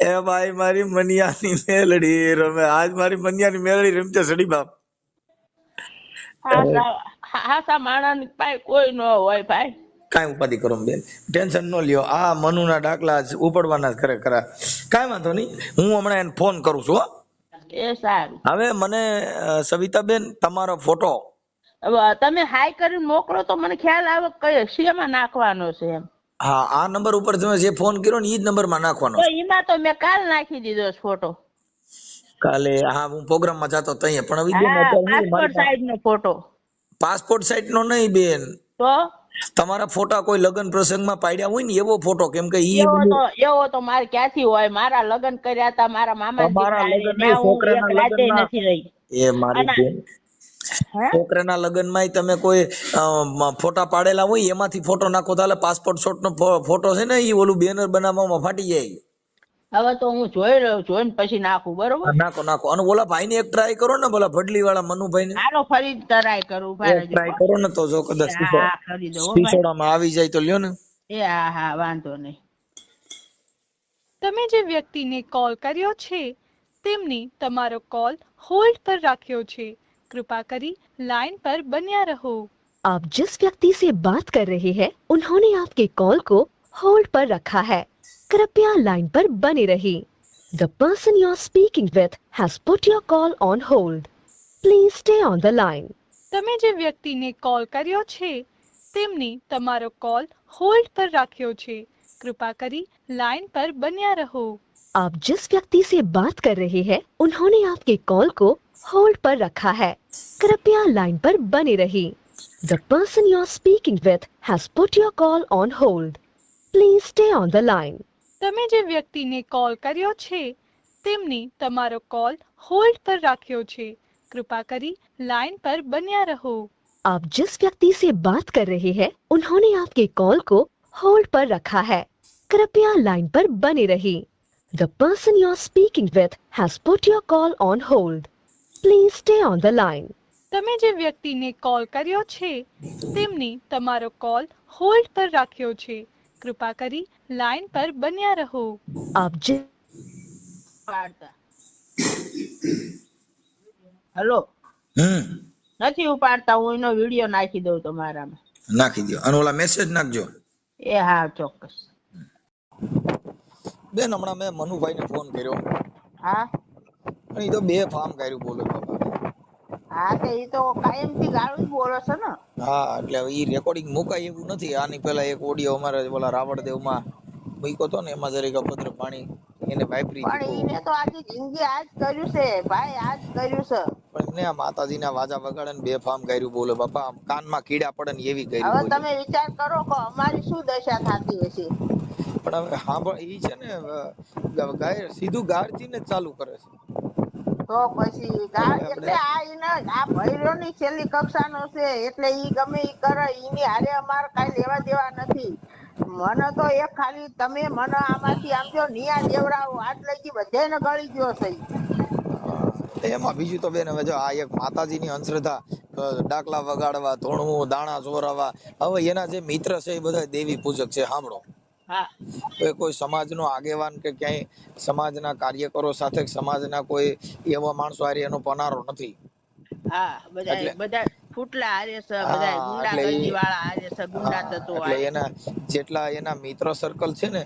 એ ભાઈ મારી મનિયાની મેલડી રમે. આજ મારી મનિયાની મેલડી રમતે સડી બાપ. હાસા માણસ પાસે કોઈ ન હોય ભાઈ. કાંઈ ઉપાધિ કરો બેન, ટેન્શન ન લ્યો. આ મનુના દાખલા ઉપડવાના ખરેખર. કાંઈ વાંધો નહીં, હું હમણાં એને ફોન કરું છું. એ સારું. હવે મને સવિતાબેન તમારો ફોટો તમે હાઈ કરીને મોકલો તો મને ખ્યાલ આવે કઈ શેમાં નાખવાનો છે એમ. હા આ નંબર ઉપર તમે જે ફોન કર્યો ને એ જ નંબરમાં નાખવાનો. તો એમાં તો મેં કાલ નાખી દીધો છે ફોટો. કાલે હા હું પ્રોગ્રામમાં જતો તઈએ પણ પાસપોર્ટ સાઈઝ નો ફોટો. પાસપોર્ટ સાઈઝ નો નહીં બેન, તો તમારા ફોટા કોઈ લગ્ન પ્રસંગમાં પાડ્યા હોય ને એવો ફોટો. કેમ કે એવો તો મારે ક્યાંથી હોય? મારા લગ્ન કર્યા હતા મારા મામા નથી રહી. એ મારી બેન છોકરાના લગ્નમાં તમે કોઈ ફોટા પાડેલા હોય એમાંથી ફોટો નાખો તો પાસપોર્ટ શોટ નો ફોટો છે ને એ ઓલું બેનર બનાવવામાં ફાટી જાય. હવે તો હું જોઈ રહ્યો, જોઈને પછી નાખું. બરોબર, નાખો નાખો. અને ઓલા ભાઈ ને એક ટ્રાય કરો ને, બોલા ભડલી વાળા મનુભાઈ ને. હાલો ફરી ટ્રાય કરું. ટ્રાય કરો ને તો જો કદાચ સિસોડામાં આવી જાય તો લ્યો ને. એ હા હા વાંધો નહીં. તમે જે વ્યક્તિને કોલ કર્યો છે તેમની તમારો કોલ હોલ્ડ પર રાખ્યો છે. कृपा करी लाइन पर बन्या रहो. आप जिस व्यक्ति से बात कर रहे हैं उन्होंने आपके कॉल को होल्ड पर रखा है. कृपया लाइन पर बने रहिए. The person you are speaking with has put your call on hold. Please stay on the line. તમે જે વ્યક્તિને કોલ કર્યો છે તેમની તમારો કોલ હોલ્ડ પર રાખ્યો છે. कृपा करी लाइन पर बन्या रहो. आप जिस व्यक्ति से बात कर रहे हैं उन्होंने आपके कॉल को होल्ड पर रखा है. कृपया लाइन पर बने रहिए. The person you are speaking with has put your call on hold. Please stay on the line. તમે જે વ્યક્તિને કોલ કર્યો છે તેમની તમારો કોલ હોલ્ડ પર રાખ્યો છે. कृपा करी लाइन पर बन्या रहो. आप जिस व्यक्ति से बात कर रहे हैं उन्होंने आपके कॉल को होल्ड पर रखा है. कृपया लाइन पर बने रहिए. The person you are speaking with has put your call on hold. Please stay on the line. તમે જે વ્યક્તિને કોલ કર્યો છે તેમની તમારો કોલ હોલ્ડ પર રાખ્યો છે. कृपा करी लाइन पर बन्या रहो. आप જે હેલો નથી ઉપાડતા, હું એનો વિડિયો નાખી દઉં તમારામાં. નાખી દો અને ઓલા મેસેજ નાખજો. એ હા ચોક્કસ. બેન હમણાં મેં મનુભાઈ ને ફોન કર્યો. હા એ તો બે ફાર્મ કર્યું બોલે બાબા. હા તો એ તો કાયમથી ગાળું જ બોલે છે ને. હા એટલે ઈ રેકોર્ડિંગ મુકાય એવું નથી. આની પહેલા એક ઓડિયો અમારે ઓલા રાવણદેવમાં મૂક્યો તો ને એમાં જરીક અભદ્ર પાણી એને વાપરી પણ એને તો આખી જિંદગી આજ કર્યું છે ભાઈ, આજ કર્યું છે. પણ એને આ માતાજીના વાજા વગાડે ને બે ફાર્મ કર્યું બોલે બાપા. કાનમાં કીડા પડે ને એવી કર્યું. હવે તમે વિચાર કરો કે અમારી શું દશા થતી હશે. પણ હવે હા ઈ છે ને ગાય સીધું ગાળજીને જ ચાલુ કરે છે. તો પછી એટલે આ એના આ ભૈરોની છેલ્લી કક્ષાનો છે એટલે ઈ ગમે ઈ કરે, ઈની હારે અમારે કાઈ લેવા દેવા નથી. મને તો એક ખાલી તમે મને આમાંથી આમ જો નિયા દેવરાવો આજ લગી બધાને ગળી ગયો છે. એમાં બીજું તો બેન હવે જો આ એક માતાજીની અંધશ્રદ્ધા, ડાકલા વગાડવા, ધોણવું, દાણા ચોરાવા. હવે એના જે મિત્ર છે એ બધા દેવી પૂજક છે. સાંભળો, કોઈ સમાજનો આગેવાન કે ક્યાંય સમાજના કાર્યકરો સાથે સમાજના કોઈ એવા માણસો હારે એનો પનારો નથી. ફૂટલા હારે છે હા બધા એટલે ગુંડાગર્દી વાળા હારે છે, ગુંડા તત્વો એટલે હારે. એના જેટલા એના મિત્ર સર્કલ છે ને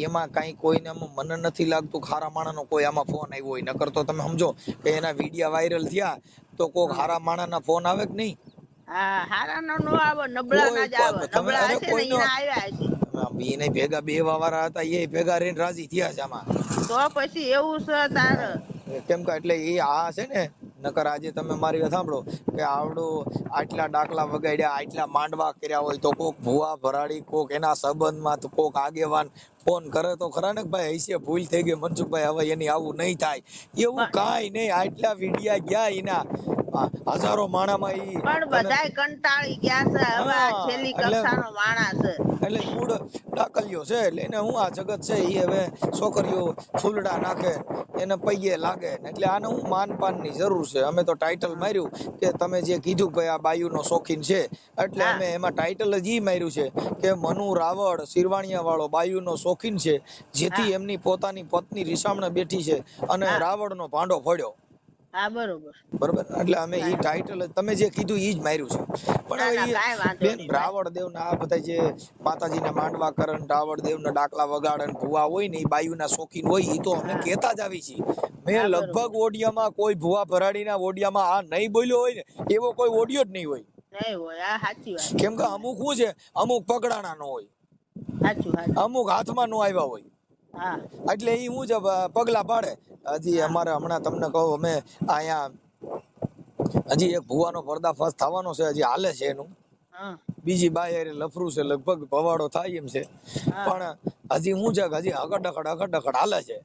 એમાં કઈ કોઈને મને નથી લાગતું ખારા માણસનો કોઈ આમાં ફોન આવ્યો હોય. નકર તો તમે સમજો કે એના વિડિયા વાયરલ થયા તો કોક હા હારા માણસના ફોન આવે કે નહીં? હા, હારા નો આવે, નબળા કોઈ ના જ આવે. તમે નબળા અરે હશે ને કોઈનો એના આવ્યા હશે. એને ભેગા બેવા વાળા હતા એ ભેગા રહીને રાજી થયા છે આમાં. તો પછી એવું છે તાર. કેમ કે એટલે એ આ છે ને નકર આજે તમે મારી વાત સાંભળો કે આવડું આટલા ડાકલા વગાડ્યા, આટલા માંડવા કર્યા હોય તો કોક ભુવા ભરાડી કોક એના સંબંધમાં તો કોક આગેવાન ફોન કરે તો ખરા ને કે ભાઈ હૈસે ભૂલ થઈ ગઈ મનસુખભાઈ, હવે એની આવું નહીં થાય. એવું પણ કાંઈ નહીં. આટલા વિડિયા ગયા એના હજારો માણામાં ઈ પણ બધાય કંટાળી ગયા છે હવે. આ હા છેલ્લી એટલે કક્ષાનો માણસ છે. એટલે મૂળ ડાકલિયો છે એટલે એને હું આ જગત છે એ હવે છોકરીઓ ફૂલડા નાખે એને પૈયે લાગે ને એટલે આને હું માનપાનની જરૂર છે. અમે તો ટાઇટલ માર્યું કે તમે જે કીધું ભાઈ આ બાયુનો શોખીન છે એટલે હા અમે એમાં ટાઇટલ જ ઈ માર્યું છે કે મનુ રાવળ શિરવાણિયા વાળો બાયુનો શોખીન છે, જેથી હા એમની પોતાની પત્ની રીસામણે બેઠી છે અને હા રાવણનો ભાંડો ફોડ્યો. હા, બરોબર. બરોબર, એટલે અમે ઈ કાંઈ ટાઇટલ તમે જે કીધું ઈ જ માર્યું છે. પણ ના ના, હવે કાંઈ વાંધો બેન નહીં ભાઈ. રાવળદેવના આ બધા જે માતાજીના માંડવા કરે ને રાવળદેવના ડાકલા વગાડે ને ભુવા હોય ને એ બાયુના શોખીન હોય એ તો અમે હા કહેતા જ આવી છીએ. મેં હા, લગભગ બરોબર. ઓડિયામાં કોઈ ભુવા ભરાડીના ઓડિયામાં આ નહીં બોલ્યો હોય ને એવો કોઈ ઓડિયો જ નહીં હોય. નહીં હોય, આ સાચી વાત. કેમ કે અમુક શું છે, અમુક પગડાણા નો હોય, સાચું સાચું. અમુક હાથમાં નો આવ્યા હોય, હા એટલે એ શું છે પગલા પાડે. હજી હા અમારે હમણાં તમને કહું અમે અહીંયા હજી એક ભુવાનો પર્દાફાશ થવાનો છે, હજી હાલે છે એનું. હા બીજી બાય લફરું છે, લગભગ ભવાડો થાય એમ છે. હા પણ હજી હું છે કે હજી અકડકડ હાલે છે.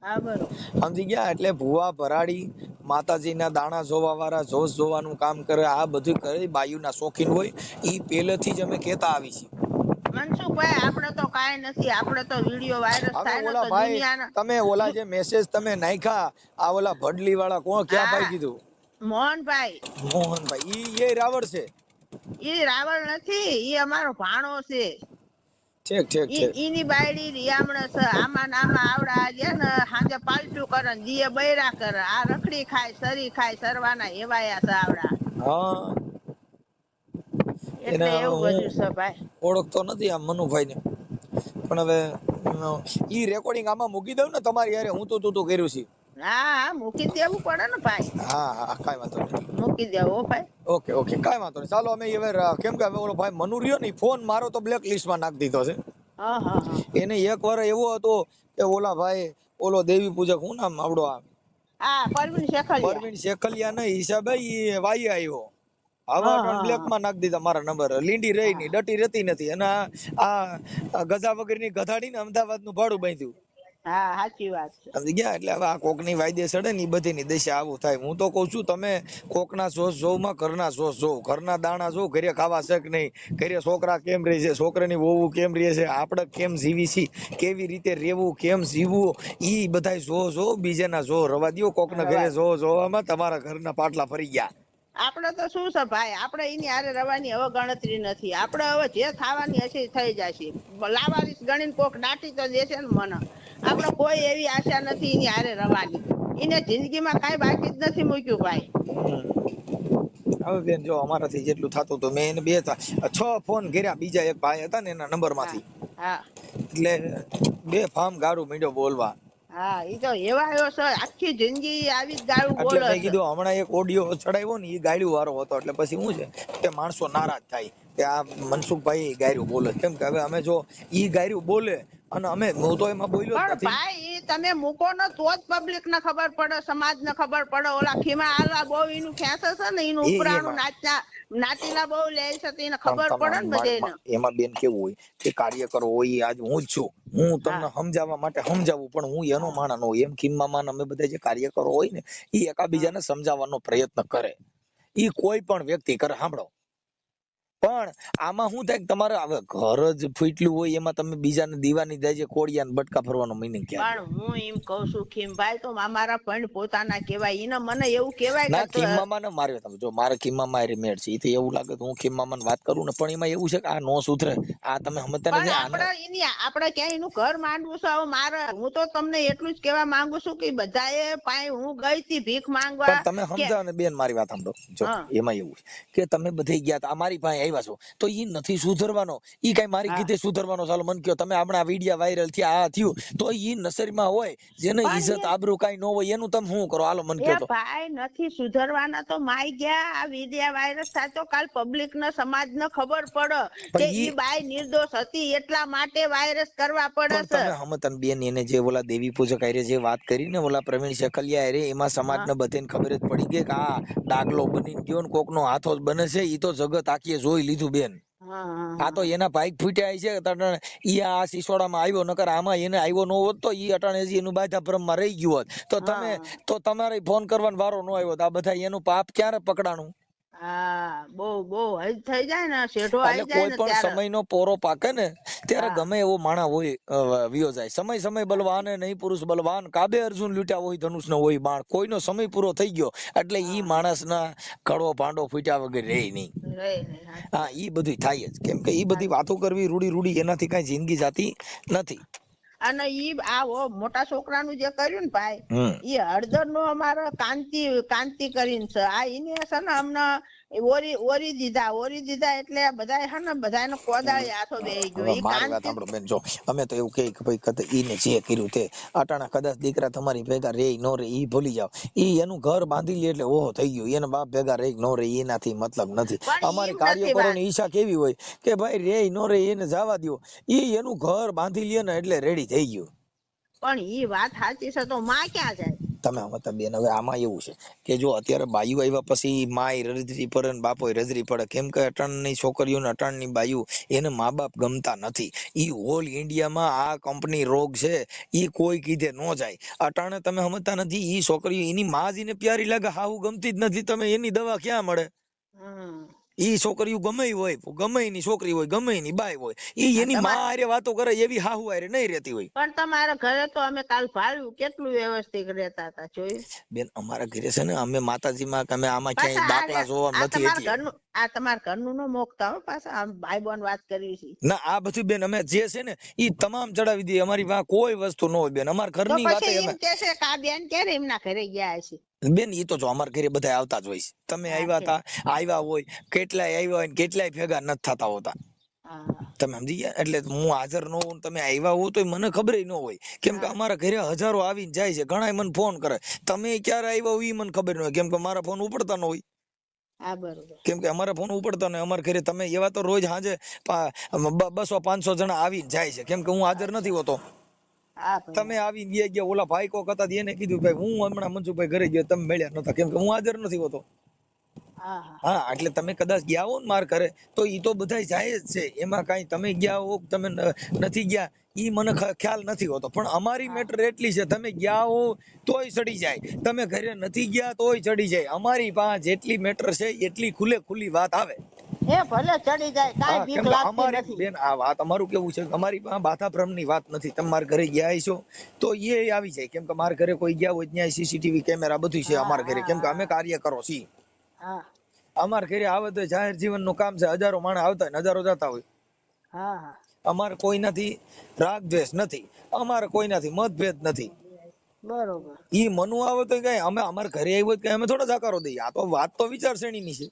હા, બરોબર. સમજી ગયા? એટલે ભુવા ભરાડી માતાજીના દાણા જોવા વાળા, જોશ જોવાનું કામ કરે, આ બધું કરે, બાયુના શોખીન હોય. ઈ પહેલેથી જ અમે કહેતા આવી છીએ. મનસુખભાઈ, આપણે તો કાંઈ નથી. આપણે તો વિડીયો વાયરસ હવે થાય ને ઓલા તો ભાઈ દુનિયાના તમે ઓલા જે મેસેજ તમે નાખ્યા આ ઓલા ભડલી વાળા કોણ ક્યાં ભાઈ હા, કીધું? મોહનભાઈ. મોહનભાઈ ઈ એ રાવળ છે. ઈ રાવળ નથી, ઈ અમારો ભાણો છે. ઠીક ઠીક ઠીક. ઈની બાયડી રિયામણ છે. આમાં નામાં આવડા ગયા ને હાજે પાલટું કરે ને દીએ બૈરા કરે. આ રખડી ખાય, સરી ખાય, સરવાના એવાયા છે આવડા. હા એટલે એના એવું હું બધું છે ભાઈ. ઓળખતો નથી આ મનુભાઈને, પણ હવે ઈ રેકોર્ડિંગ આમાં મૂકી દઉં ને તમારી યારે હું તું કર્યું છે. હા હા, મૂકી દેવું પડે ને ભાઈ. હા હા કાંઈ વાંધો નહીં. મૂકી દેવું હો ભાઈ. ઓકે ઓકે કાંઈ વાંધો નહીં. ચાલો અમે હવે કેમ કે હવે ઓલો ભાઈ મનુ રહ્યો ને ફોન મારો તો બ્લેક લિસ્ટમાં નાખી દીધો છે. હા હા હા એને એક વાર એવો હતો કે ઓલા ભાઈ ઓલો દેવી પૂજક હું નામ આવડો આ હા, પરવીન શેખલિયા. પરવીન શેખલિયા ના હિસાબે ઈ વાઈ આવ્યો. હવે હા અટાણ હા બ્લેક માં નાખી દીધા મારા નંબર. લીંડી રહી હા ની ડટી રહેતી નથી. અને આ ગધા વગરની ગધાડી ને અમદાવાદ નું ભાડું બાંધ્યું. હા, સાચી વાત છે. સમજી ગયા? એટલે હવે આ કોકની વાયદે સડે ને ઈ બધીની દશા આવું થાય. હું તો કઉ છું તમે કોકના સોસ જોવ માં ઘરના સોસ જોવ, ઘરના દાણા જોવ, ઘરે ખાવા છે કે નહીં, ઘરે છોકરા કેમ રહે છે, છોકરાની વહુ કેમ રહે છે, આપણે કેમ જીવી છીએ, કેવી રીતે રહેવું, કેમ જીવવું, ઈ બધાય જો બીજાના જો રવા દ્યો. કોકના ઘરે જોવામાં તમારા ઘરના પાટલા ફરી ગયા. આપણે તો શું છે ભાઈ, આપણે એની હારે રવાની હવે ગણતરી નથી. આપણે હવે જે થવાની હશે એ થઈ જશે. લાવારીસ ગણીને કોક દાટી તો દેશે ને મને. આપણે કોઈ એવી આશા નથી એની હારે રવાની. એને જિંદગીમાં કાંઈ બાકી જ નથી મૂક્યું ભાઈ. હવે બેન જો અમારાથી જેટલું થતું હતું મેં એને 6 ફોન કર્યા. બીજા એક ભાઈ હતા ને એના નંબર હા માંથી, હા એટલે 2 ફાર્મ ગાળું મીંડો બોલવા. હા, ઈ તો એવા આવ્યો છે. આખી જિંદગી આવી જ ગાળું એટલે બોલે મેં છે. કીધું હમણાં એક ઓડિયો ચડાવ્યો ને એ ગાળ્યું વાળો હતો. એટલે પછી શું છે કે માણસો નારાજ થાય કે આ મનસુખભાઈ ગાયરું બોલે. કેમ કે હવે અમે જો ઈ ગાયરું બોલે અને અમે હું તો એમાં બોલ્યો જ પણ નથી. ભાઈ ઈ તમે મૂકો ને તો જ પબ્લિક ને ખબર પડે, સમાજ ને ખબર પડે. ઓલા ખીમા આલા બહુ એનું ખેંચે છે ને, એનું ઉપરાણું નાચીલા બહુ લે છે તો એને ખબર પડે ને બધાને. એમાં બેન કેવું હોય કે કાર્યકરો હોય આજ હું જ છું, હું તમને હા સમજાવવા માટે સમજાવું, પણ હું એનો હા માણસ હોય. એમ ખીમમાં અમે બધા જે કાર્યકરો હોય ને એ એકાબીજાને સમજાવવાનો પ્રયત્ન કરે. ઈ કોઈ પણ વ્યક્તિ કરે. સાંભળો, પણ આમાં શું થાય કે તમારે હવે ઘર જ ફૂટલું હોય એમાં તમે બીજાને દીવાની દેજે કોડિયા ને બટકા ફરવાનો મિનિંગ ક્યાં પણ હું એમ કઉ છું ખીમભાઈ તો અમારા ફંડ પોતાના કેવાય એને મને એવું કેવાય ના કે ખીમામાં ને માર્યો તમે જો મારે ખીમામાં હારે મેળ છે એ તો એવું લાગે તો હું ખીમામાં વાત કરું ને પણ એમાં એવું છે કે આ નો સુધરે આ તમે સમજતા પણ નથી આને આપણે ક્યાંય એનું ઘર માંડવું છે હવે મારે હું તો તમને એટલું જ કેવા માંગુ છું કે બધાએ પાય હું ગઈ હતી ભીખ માંગવા પણ તમે કે સમજાવો ને બેન મારી વાત સાંભળો જો હા એમાં એવું છે કે તમે બધે ગયા તા અમારી પાસે આવ્યા છો તો ઈ નથી સુધરવાનો ઈ કઈ મારી હા કીધે સુધરવાનો ચાલો મન કયો તમે આપણા વિડિયા વાયરલ થયા આ થયું તો ઈ નસરીમાં હોય જેને પણ ઇજ્જત આબરૂ કઈ ન હોય એનું તમે શું કરો હાલો મન કયો તો ભાઈ નથી સુધરવાના તો માઈ ગયા આ વિડિયા વાયરસ થાય તો કાલ પબ્લિક ને સમાજ ને ખબર પડે કે પણ ઈ બાઈ નિર્દોષ હતી એટલા માટે વાયરસ કરવા પડે પણ છે તમે હમતન બેન એને જે ઓલા દેવી પૂજક આરે જે વાત કરી ને ઓલા પ્રવીણ શકલિયા આરે એમાં સમાજને બધાને ખબર જ પડી ગઈ કે આ ડાગલો બની ગયો ને કોકનો હાથો જ બને છે ઈ તો જગત આખીએ જોઈ લીધું બેન આ તો એના ભાઈ ફૂટ્યા છે ઈ આ સિસોડામાં આવ્યો નકર આમાં એને આવ્યો ન હોત તો ઈ અટાણે હજી એનું બાધાભ્રમમાં રહી ગયું હોત તો તમે તો તમારે ફોન કરવાનો વારો ન આવ્યો આ બધા એનું પાપ ક્યારે પકડાણું હા બહુ હજ થઈ જાય ને શેઠો આવી એટલે જાય કોઈ ને પણ ત્યારે સમયનો પોરો પાકે ને ત્યારે હા ગમે એવો માણા હોય વિયો જાય સમય બલવાન નહીં પુરુષ બલવાન કાબે અર્જુન લૂટ્યા હોય ધનુષ નો હોય બાણ કોઈનો સમય પૂરો થઈ ગયો એટલે ઈ માણસના કડવો ભાંડો ફૂટ્યા વગર રહે નહીં હા ઈ બધું થાય જ કેમ કે ઈ બધી વાતો કરવી રૂડી એનાથી કઈ જિંદગી જાતી નથી અને ઈ આ મોટા છોકરાનું જે કર્યું ને ભાઈ ઈ હળદર નો અમારો કાંતિ કરીને છે આ એને છે ને અમને ઓરી દીધા એટલે બધા છે ને બધાને કોદાળી હાથો બેહી ગયો ઈ મારી વાત કાંતિ સાંભળો બેન જો અમે તો એવું કહી કે ભાઈ કદાચ ઈને જે કર્યું તે અટાણા કદાચ દીકરા તમારી ભેગા રે નો રે ઈ ભૂલી જાવ ઈ એનું ઘર બાંધી લે એટલે ઓહો થઈ ગયું એના બાપ ભેગા રે નો રે એનાથી મતલબ નથી અમારી કાર્યકરોની ઈચ્છા કેવી હોય કે ભાઈ રે નો રે એને જવા દો ઈ એનું ઘર બાંધી લે ને એટલે રેડી થઈ ગયું પણ ઈ વાત સાચી છે તો માં ક્યાં જાય તમે મતલબ બેન હવે આમાં એવું છે કે જો અત્યારે બાયુ આવ્યા પછી માય રજરી પડે ને બાપોય રજરી પડે કેમ કે અટાણની છોકરીઓને અટાણની બાયુ એને મા બાપ ગમતા નથી ઈ હોલ ઇન્ડિયામાં આ કંપની રોગ છે ઈ કોઈ કીધે ન જાય અટાણે તમે સમજતા નથી ઈ છોકરીઓ એની માં જ એને પ્યારી લાગે હાવું ગમતી જ નથી તમે એની દવા ક્યાં મળે ઈ છોકરીઓ ગમે હોય ગમે એની છોકરી હોય ગમે એની બાઈ હોય ઈ એની માં હારે વાતો કરે એવી હાહુ હારે નહીં રહેતી હોય પણ તમારા ઘરે તો અમે કાલ ભાળ્યું કેટલું વ્યવસ્થિત રહેતા હતા જોયું બેન અમારા ઘરે છે ને અમે માતાજીમાં અમે આમાં ક્યાંય દાખલા જોવા નથી એટલે આ તમારા ઘરનું નો મોકતા હો પાછા આમ ભાઈ બોન વાત કરવી છે ના આ બધું બેન અમે જે છે ને ઈ તમામ ચડાવી દઈએ અમારી પાસે કોઈ વસ્તુ ન હોય બેન અમારા ઘરની વાત એમ કે છે કે આ બેન ક્યારે એમના ઘરે ગયા છે બેન ઈ તો જો અમારા ઘરે બધા આવતા જ હોય છે તમે આવ્યા હોય કેટલાય આવ્યા હોય કેટલાય ભેગા નથી થતા હોતા તમે સમજી ગયા એટલે હું હાજર ન હોઉં તમે આવ્યા હો તો મને ખબર ન હોય કેમ કે અમારા ઘરે હજારો આવીને જાય છે ઘણા મને ફોન કરે તમે ક્યારે આવ્યા હોય ઈ મને ખબર ન હોય કેમ કે મારા ફોન ઉપડતા ન હોય કેમ કે અમારા ફોન ઉપડતા ને અમારા ઘરે તમે એવા તો રોજ સાંજે 200-500 જણા આવીને જાય છે કેમ કે હું હાજર નથી હોતો તમે આવી ગયા ઓલા ભાઈ કોક હતા એને કીધું ભાઈ હું હમણાં મનસુખભાઈ ઘરે ગયો તમે મળ્યા નતા કેમ કે હું હાજર નથી હોતો હા એટલે તમે કદાચ ગયા હો ને માર ઘરે તો ઈ તો બધા જાય જ છે એમાં કઈ તમે ગયા હો તમે નથી ગયા ઈ મને ખ્યાલ નથી હોતો પણ અમારી મેટર એટલી છે તમે ગયા હો તોય ચડી જાય તમે ઘરે નથી ગયા તોય ચડી જાય અમારી પાસે જેટલી મેટર છે એટલી ખુલ્લી વાત આવે ભલે ચડી જાય કાઈ બીક લાગતી નથી બેન આ વાત અમારું કેવું છે અમારી પાસે બાધાભ્રમની વાત નથી તમે મારા ઘરે ગયા છો તો એ આવી જાય કેમ કે મારા ઘરે કોઈ ગયા હોય ત્યાં સીસીટીવી કેમેરા બધું છે અમારા ઘરે કેમ કે અમે કાર્ય કરો છીએ અમારા ઘરે આવે તો જાહેર જીવન નું કામ છે હજારો માણસ આવતા હોય હજારો જતા હોય અમારે કોઈનાથી રાગ દ્વેષ નથી અમારે કોઈનાથી મતભેદ નથી બરોબર ઈ મનુ આવે તો કઈ અમે અમારા ઘરે આવ્યો કે અમે થોડા જાકારો દઈએ આ તો વાત તો વિચારસરણીની છે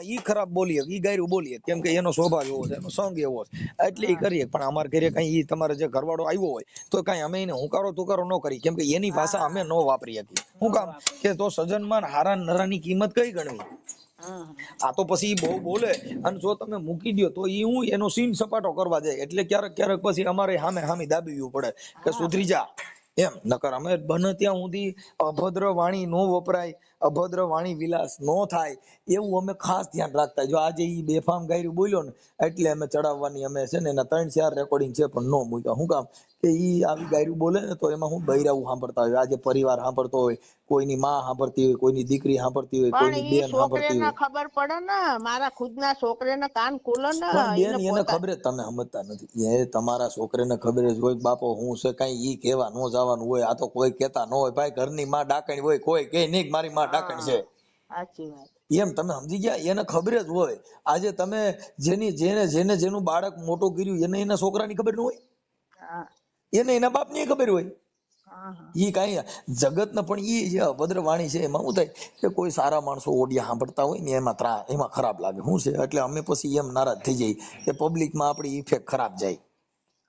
ઈ ખરાબ બોલીએ ઈ ગાયરું બોલીએ કેમ કે એનો સ્વભાવ એવો છે એનો સંગ એવો છે એટલે ઈ કરીએ પણ અમારા ઘરે કઈ ઈ તમારે જે ઘરવાળો આવ્યો હોય તો કઈ અમે એને હુંકારો તુકારો ન કરી કેમ કે એની ભાષા અમે ન વાપરી શકીએ હું કામ કે તો સજનમાં હારા નરાની કિંમત કઈ ગણવી આ તો પછી બહુ બોલે અને જો તમે મૂકી દો તો ઈ હું એનો સીન સપાટો કરવા જાય એટલે ક્યારેક પછી અમારે સામે દાબીવું પડે કે સુધરી જા એમ નકર અમે બને ત્યાં સુધી અભદ્ર વાણી નો વપરાય અભદ્ર વાણી વિલાસ નો થાય એવું અમે ખાસ ધ્યાન રાખતા જો આજે ઈ બેફામ ગાયરું બોલ્યો ને એટલે અમે ચડાવવાની અમે છે ને એના 3-4 રેકોર્ડિંગ છે પણ નો મૂક્યા હું કામ કે ઈ આવી ગાયરું બોલે ને તો એમાં હું બૈરાવું સાંભળતા હોય, આજે પરિવાર સાંભળતો હોય, કોઈની માં સાંભળતી હોય, કોઈની દીકરી સાંભળતી હોય, પણ કોઈની ઈ બેન સાંભળતી છોકરીને હોય. ખબર પડે ને, મારા ખુદના છોકરીને કાન ખુલે ને, પણ બેન એને એને પોતા ખબર જ તમે સમજતા નથી. એ તમારા છોકરીને ખબર જ હોય બાપો હું છે, કઈ ઈ કહેવા ન જવાનું હોય. આ તો કોઈ કહેતા ન હોય, ભાઈ ઘરની માં ડાકણી હોય, કોઈ કે નહીં મારી માં ડાકણ છે, હા સાચી વાત. એમ તમે સમજી ગયા. એને ખબર જ હોય. આજે તમે જેનું બાળક મોટું કર્યું એને એના છોકરાની ખબર ન હોય, હા એને એના બાપની ખબર હોય. હા હા ઈ કઈ જગત ને પણ ઈ જે અભદ્ર વાણી છે એમાં શું થાય કે કોઈ સારા માણસો ઓડિયા સાંભળતા હોય ને એમાં ખરાબ લાગે શું છે. એટલે અમે પછી એમ નારાજ થઈ જઈએ કે પબ્લિકમાં આપણી ઇફેક્ટ ખરાબ જાય.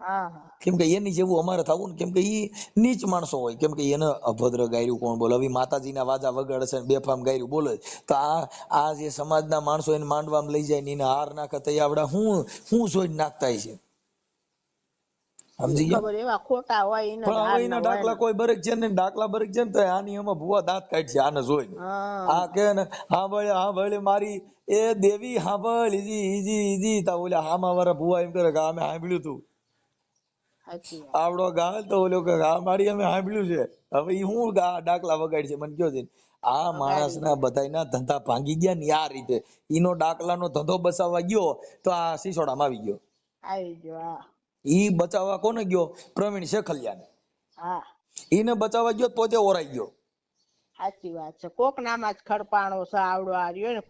હા હા કેમ કે એની જેવું અમારે થવું ને, કેમ કે ઈ નીચ માણસો હોય. કેમ કે એને અભદ્ર ગાયરું કોણ બોલે? હવે માતાજીના વાજા વગાડે છે ને બેફામ ગાયરું બોલે તો આ જે સમાજના માણસો એને માંડવામાં લઈ જાય ને એને હાર નાખે તો આવડા હું સોઈ નાખતા છે, ઈ સમજી ગયા. ખબર એવા ખોટા હોય એને પણ હવે ધાર એના ના હોય ને. ડાકલા કોઈ બરેક છે ને, ડાકલા બરેક છે ને તો આની એમાં ભૂવા દાંત કાઢશે આને જોઈને. આ હા કે ને હા ભલે મારી એ દેવી હાંભળ ઈજી તા ઓલા હામા વાળા ભૂવા એમ કરે કે અમે સાંભળ્યું તું. સાચી વાત. આવડો ગાલ તો ઓલો કે હા મારી અમે સાંભળ્યું છે. હવે ઈ હું ડાકલા વગાડી છે મને કયો છે. આ માણસ વગાડી ના છે. બધાના ધંધા ભાંગી ગયા ને આ રીતે. ઈનો ડાકલાનો ધંધો બસાવવા ગયો તો આ સિસોડામાં આવી ગયો. આવી ગયો. હા ઈ બચાવવા કોને ગયો? પ્રવીણ શેખલિયાને. હા ઈને બચાવવા ગયો પોતે ઓરાઈ ગયો. સાચી વાત છે. કોક નામાં જ ખડપાણો છે આવડો આ રહ્યો ને.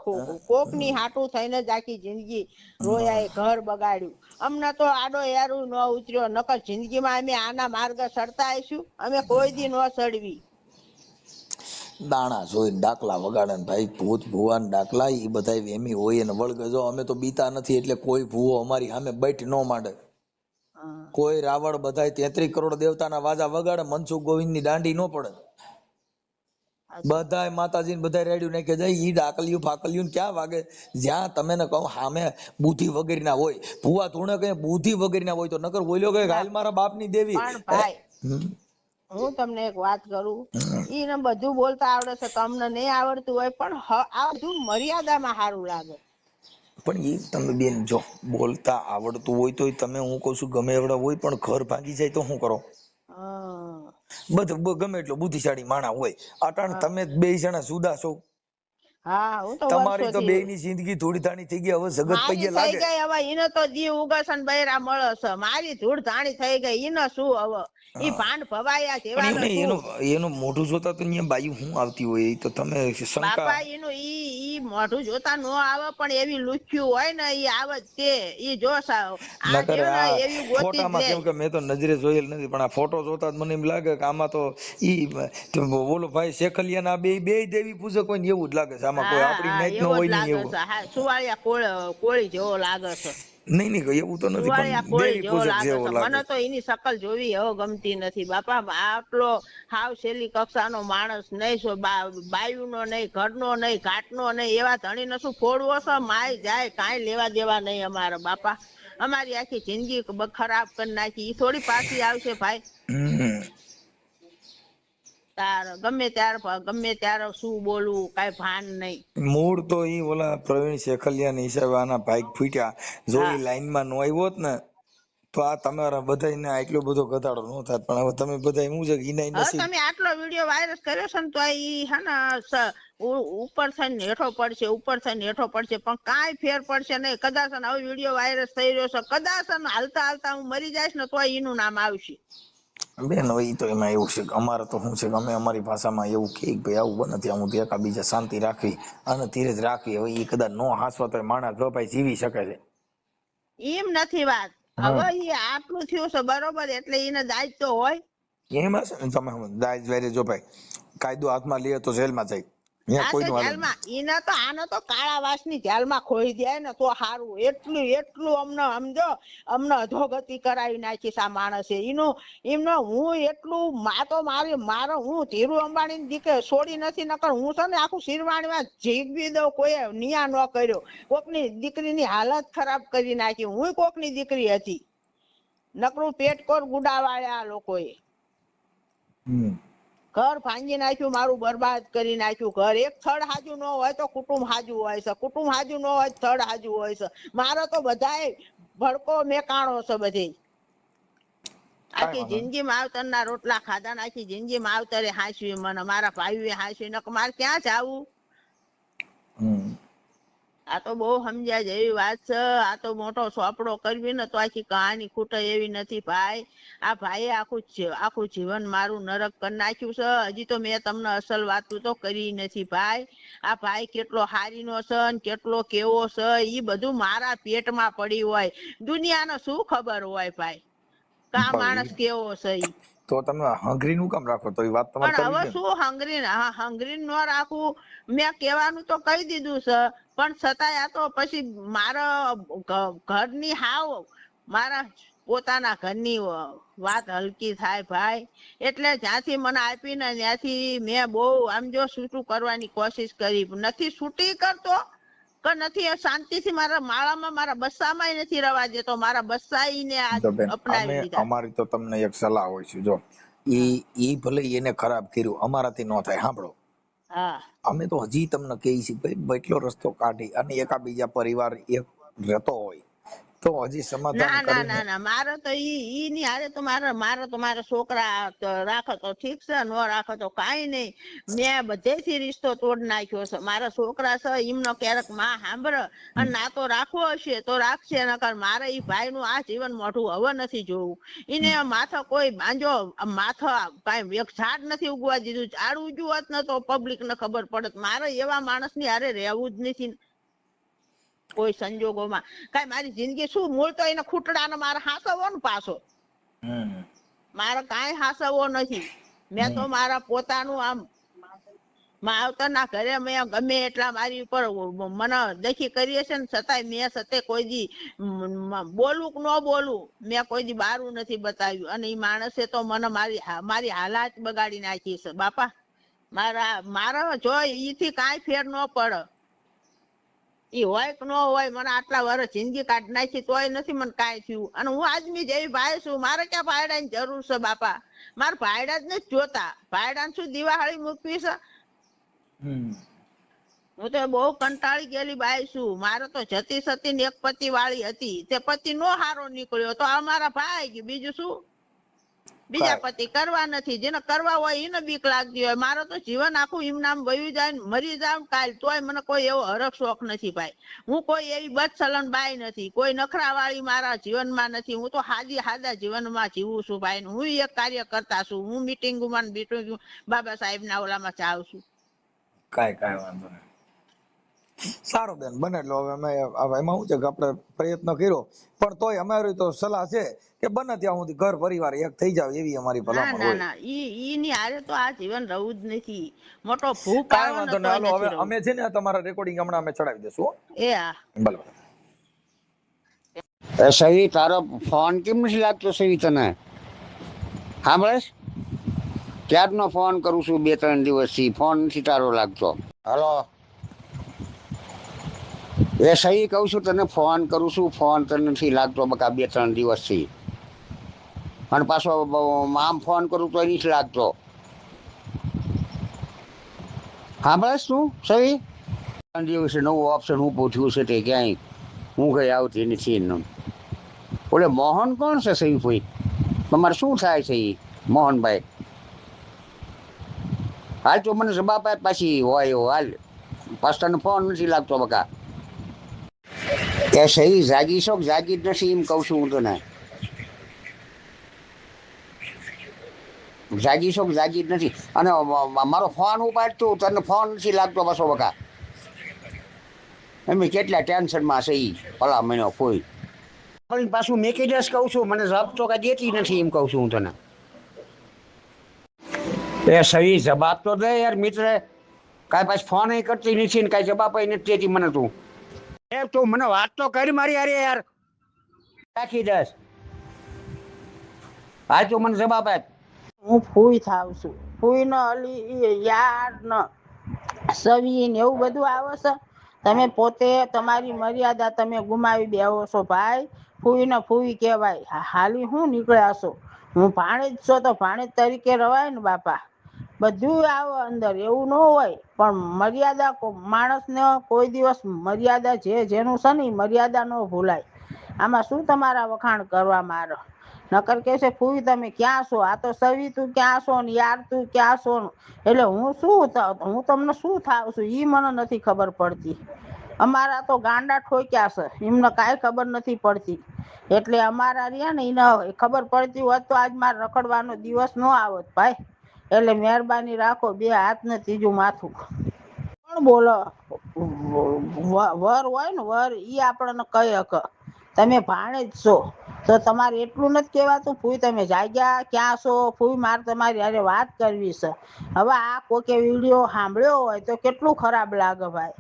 કોક ની હાટું થઈને જ આખી જિંદગી રોયા, ઘર બગાડ્યું. અમને તો આડો યારું ન ઉતર્યો, નકર જિંદગીમાં અમે આના માર્ગ ચડતા આવીશું, અમે કોઈ દી ન ચડવી. દાણા જોઈને ડાકલા વગાડે ને ભાઈ ભૂત ભુવાન ડાકલા ઈ બધા વેમી હોય ને વળગે. જો અમે તો બીતા નથી એટલે કોઈ ભૂવો અમારી સામે બેઠ ન માંડે. હા કોઈ રાવણ બધાય 33 કરોડ દેવતાના વાજા વગાડે, મનસુખ ગોવિંદની દાંડી ન પડે. સાચી વાત. બધાય માતાજીને બધાય રેડ્યું નાખે જાય. ઈ ડાકલિયું ફાકલિયું ક્યાં વાગે? જ્યાં તમે ને કહો સામે બુદ્ધિ વગેરેના હોય. ભુવા ધૂણે કઈ બુદ્ધિ વગેરેના હોય તો નકર બોલ્યો કે ના હાલ મારા બાપની દેવી. પણ ભાઈ હું તમને એક વાત કરું, ઈને બધું બોલતા આવડે છે, તમને નહીં આવડતું હોય, પણ આ બધું મર્યાદામાં સારું લાગે. પણ એ તમે બેન જો બોલતા આવડતું હોય તો તમે હું કઉ છું ગમે એવડા હોય પણ ઘર ભાંગી જાય તો શું કરો? હા ગમે એટલો બુદ્ધિશાળી માણા હોય, અટાણ હા તમે બે જણા જુદા છો. હા હું તો તમારી તો વર્ષોથી બેયની જિંદગી થોડી થાણી થઈ ગઈ. હવે જગત મારી પૈયે થઈ લાગે. ગઈ. હવે એને તો દી ઉગસન બૈરા મળે છે. મારી ધૂળ ધાણી થઈ ગઈ. એને શું હવે? ઈ ભાંડ ભવાયા પણ જેવાને એવું શું? નહીં, એનું મોઢું જોતા તો અહીંયા બાયું હું આવતી હોય એ તો તમે શંકા. બાપા એનું ઈ મોઢું જોતા નો આવે, પણ એવી લુચ્યું હોય ને ઈ આવે તે ઈ જો આ નકર જેવ ને આ એવી ગોતી જ ફોટામાં લે. કેમ કે મેં તો નજરે જોયેલ નથી પણ આ ફોટો જોતા જ મને એમ લાગે કે આમાં તો ઈ બોલો ભાઈ શેખલિયા ના બે દેવી પૂજક હોય ને એવું જ લાગે છે. આમાં કોઈ હા આપણી હા નાઈટ નો એવો જ હોય ને લાગે એવું. છે. હા સુવાળિયા કોળી જેવો લાગે છે. નહીં એવું તો નથી પણ સુવાળિયા કોળી દેવી જેવો પૂજક લાગે જેવો છે. મને તો એની શકલ જોવી હવે ગમતી નથી. બાપા આટલો હાવ છેલ્લી કક્ષાનો માણસ નહીં, બાયું નો નહીં, ઘરનો નહીં, ઘાટનો નહીં, એવા ધણીને શું ફોડવો છે? માય જાય કાંઈ લેવા દેવા નહીં અમારે. બાપા અમારી આખી જિંદગી ખરાબ કરી નાખી. ઈ થોડી પાછી આવશે ભાઈ? તાર ગમે ત્યારે શું બોલવું કાંઈ ભાન નહીં. મૂળ તો ઈ ઓલા પ્રવીણ શેખલિયા ના હિસાબે આના ભાઈક ફૂટ્યા. જો હા ઈ લાઈનમાં નો આવ્યો હોત ને તો આ તમારા બધાયને આટલો બધો ઘટાડો ન થાત. પણ હવે તમે બધા શું છે કે ઈનાય હવે નસીબ. તમે આટલો વિડીયો વાયરસ કર્યો છે ને તો ઈ હે ને ઉપર થઈને હેઠો પડશે, ઉપર થઈને હેઠો પડશે, પણ કાંઈ ફેર પડશે નહીં. કદાચ હવે વિડીયો વાયરસ થઈ રહ્યો છે, કદાચ હાલતા હાલતા હું મરી જઈશ ને તો એનું નામ આવશે. બેન હવે તો એમાં એવું છે કે અમારે તો શું છે કે અમે અમારી ભાષામાં એવું કે ભાઈ આવું બને ત્યાં હું એકાબીજા શાંતિ રાખવી અને ધીરજ રાખવી. હવે એ કદાચ નો હાસવા તો માણસ જો ભાઈ જીવી શકે છે. એમ નથી વાત. હવે ઈ આટલું થયું છે બરોબર, એટલે એને દાજ તો હોય. એમાં છે ને તમે દાજ વારે જો ભાઈ કાયદો હાથમાં લે તો જેલમાં જાય. અહીંયા આ તે કોઈનું હાલે નહીં. જેલમાં એને તો આને તો કાળાવાસ ની જેલમાં ખોઈ દે ને તો સારું. એટલું અમને અધોગતિ કરાવી નાખી આ માણસે. એમનો હું એટલું હું ધીરુ અંબાણી ની દીકરી છોડી નથી, નકર હું છે ને આખું શિરવાણીમાં જીગવી દઉં. કોઈ નિયા ન કર્યો. કોકની દીકરીની હાલત ખરાબ કરી નાખી. હું કોકની દીકરી હતી. નકરું પેટકોર ગુડાવાળ્યા આ લોકોએ. ઘર ભાંગી નાખ્યું, મારું બરબાદ કરી નાખ્યું ઘર. એક થડ હાજુ ન હોય તો કુટુંબ હાજુ હોય છે, કુટુંબ હાજુ ન હોય થડ હાજુ હોય છે. મારો તો બધાય ભડકો મેકાણો છે બધે. આખી જિંદગી માવતરના રોટલા ખાધા ને આખી જિંદગી માવતરે હાંસવી મને, મારા ભાઈઓએ હાંસવી, નકર મારે ક્યાં જાવું? આ તો બહુ સમજ્યા જેવી વાત છે. આ તો મોટો ચોપડો કરવી ને તો આખી કહાની ખૂટે એવી નથી ભાઈ. આ ભાઈએ આખું જીવન મારું નરક કરી નાખ્યું છે. હજી તો મેં તમને અસલ વાતું તો કરી નથી ભાઈ. આ ભાઈ કેટલો હારીનો છે ને કેટલો કેવો છે ઈ બધું મારા પેટમાં પડી હોય. દુનિયાને શું ખબર હોય ભાઈ કા માણસ કેવો છે ઈ. તો તમે હંગરી નું કામ રાખો? તો એ વાત તમારે પણ હવે કરવી છે. શું હંગરી ન રાખવું? મેં કહેવાનું તો કહી દીધું છે, પણ છતાંય આ તો પછી મારા ઘરની મારા પોતાના ઘરની વાત હલકી થાય ભાઈ. એટલે જ્યાંથી મને આપીને ત્યાંથી મેં બહુ આમ જો છૂટું કરવાની કોશિશ કરી, નથી છૂટી કરતો કે નથી શાંતિથી મારા માળામાં મારા બસ્સામાં નથી રવા દેતો. મારા બસ્સાઈને અપનાવી લીધા. અમારી તો તમને એક સલાહ હોય છે, જો ઈ ભલે એને ખરાબ કર્યું, અમારાથી ન થાય. સાંભળો, હા, અમે તો હજી તમને કહી છીએ ભાઈ, એટલો રસ્તો કાઢી અને એકાબીજા પરિવાર એક રહેતો હોય તો હજી સમાધાન કરીને. ના મારે તો ઈ ની હારે તો મારા છોકરા રાખો તો ઠીક છે, ન રાખો તો કાંઈ નહીં. મેં બધેથી રિશ્તો તોડ નાખ્યો છે. મારા છોકરા છે એમનો ક્યારેક માં સાંભળે અને ના તો રાખવો હશે તો રાખશે, નકર મારે ઈ ભાઈ નું આ જીવન મોઢું હવે નથી જોવું. એને માથા કોઈ બાંજો માથા કાંઈ એક ઝાડ નથી ઉગવા દીધું. ઝાડ ઉગ્યું હોત ને તો પબ્લિક ને ખબર પડત. મારે એવા માણસ ની હારે રહેવું જ નથી કોઈ સંજોગોમાં. કાંઈ મારી જિંદગી શું મૂળ તો એને ખૂટડાને મારે હાસવો ને પાછો. મારે કાંઈ હાસવો નથી. મેં તો મારા પોતાનું આમ માવતરના ઘરે મેં ગમે એટલા મારી ઉપર મને દખી કરીએ છે ને છતાંય મેં સતે કોઈ દી બોલું કે ન બોલું મેં કોઈ દી બારું નથી બતાવ્યું. અને ઈ માણસે તો મને મારી હાલાત બગાડી નાખી છે બાપા. મારા જો ઈથી કાંઈ ફેર ન પડે. ઈ હોય કે ન હોય, મને આટલા વર્ષ જિંદગી કાઢી નાખી તોય નથી મને કાંઈ થયું. અને હું આદમી જેવી ભાઈ છું. મારે ક્યાં ભાયડાની જરૂર છે બાપા? મારે ભાયડા જ નથી જોતા. ભાયડાને શું દિવાળી મૂકવી છે? હું તો બહુ કંટાળી ગયેલી બાઈ છું. મારે તો જતી સતી ને એક પતિ વાળી હતી, તે પતિ નો હારો નીકળ્યો તો અમારા ભાઈ ગયું. બીજું શું? બીજા પતિ કરવા નથી. જેને કરવા હોય એને બીક લાગતી હોય. મારો તો જીવન આખું એમ નામ વયું જાય ને મરી જાવ કાલ તોય મને કોઈ એવો હરખ શોખ નથી ભાઈ. હું કોઈ એવી બદસલન બાઈ નથી, કોઈ નખરા વાળી મારા જીવનમાં નથી. હું તો સાદા જીવનમાં જીવું છું ભાઈ. હું એક કાર્ય કરતા છું. હું મીટિંગમાં બાબા સાહેબ ના ઓલામાં જાઉં છું. કાંઈ વાંધો નહીં. સારું બેન, બને એટલે હવે અમે એમાં શું છે કે આપણે પ્રયત્ન કર્યો, પણ તોય અમારી તો સલાહ છે કે બને ત્યાં સુધી ઘર પરિવાર એક થઈ જાવ એવી અમારી ભલામણ હોય. ના ઈ ની હારે તો આ જીવન રહું જ નથી. મોટો ભૂ કાંઈ વાંધો નહીં. હાલો હવે અમે છે ને તમારા રેકોર્ડિંગ હમણાં અમે ચડાવી દેશું. એ હા ભલે. સહી તારો ફોન કેમ નથી લાગતો? સહી તને સાંભળે? ક્યારનો ફોન કરું છું, 2-3 દિવસથી ફોન નથી તારો લાગતો. હલો એ સહી કહું છું તને, ફોન કરું છું, ફોન તને નથી લાગતો બકા 2-3 દિવસથી. અને પાછો આમ ફોન કરું તો નથી લાગતો. સાંભળે તું સહી? 3 દિવસે નવું ઓપ્શન ઊભું થયું છે તે ક્યાંય હું કઈ આવતી નથી. ઓલે મોહન કોણ છે સહી ભાઈ? તમારે શું થાય છે એ મોહનભાઈ? હાલ તો મને જવાબ આપ પાછી હોય એવો. હાલ પાછો તને ફોન નથી લાગતો બકા. એ સહી જાગી છો જાગી જ નથી એમ કહું છું હું તને. જાગી છો જાગી જ નથી. અને મારો ફોન ઉપાડતું તને ફોન નથી લાગતો પાછો બકા. એમ કેટલા ટેન્શનમાં છે એ ભલા મહિનો કોઈ પાછું મેકી દસ કહું છું. મને જવાબ તો કાંઈ દેતી નથી એમ કહું છું હું તને. એ સહી જવાબ તો દે યાર મિત્ર. કાંઈ પાછી ફોન કરતી નથી ને કાંઈ જવાબ નથી દેતી મને તું. એ તું મને વાત તો કરી મારી યાર યાર. રાખી દસ. હા તું મને જવાબ આપ. હું ફૂઈ થાવ છું. ફૂઈ ને અલી યાર ને સવી ને એવું બધું આવે છે. તમે પોતે તમારી મર્યાદા તમે ગુમાવી બેહો છો ભાઈ. ફૂઈ ને ફૂઈ કહેવાય. હાલી હું નીકળ્યા છો? હું ભાણેજ છો તો ભાણેજ તરીકે રવાય ને બાપા. બધું આવે અંદર, એવું ન હોય. પણ મર્યાદા માણસને કોઈ દિવસ મર્યાદા જેનું છે ને મર્યાદા ન ભૂલાય. આમાં શું તમારા વખાણ કરવા મારો? નકર કે છે ફૂઈ તમે ક્યાં છો, આ તો સવી તું ક્યાં છો ને યાર તું ક્યાં છો ને. એટલે હું તમને શું થાવ છું ઈ મને નથી ખબર પડતી. અમારા તો ગાંડા ઠોક્યા છે, એમને કાંઈ ખબર નથી પડતી. એટલે અમારા રહ્યા ને એને ખબર પડતી હોત તો આજ મારે રખડવાનો દિવસ ન આવત ભાઈ. એટલે મહેરબાની રાખો, બે હાથ ને ત્રીજું માથું. પણ બોલો વર હોય ને વર ઈ આપણને કહી હક તમે ભાણે જ છો તો તમારે એટલું નથી કહેવાતું ફૂઈ તમે જાગ્યા ક્યાં છો ફૂઈ મારે તમારી હારે વાત કરવી છે. હવે આ કોકે વિડીયો સાંભળ્યો હોય તો કેટલું ખરાબ લાગે ભાઈ.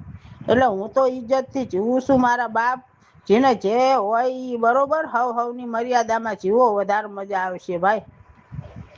એટલે હું તો ઇજ્જતથી જીવું છું મારા બાપ. જેને જે હોય ઈ બરોબર, હવની મર્યાદામાં જીવો, વધારે મજા આવશે ભાઈ.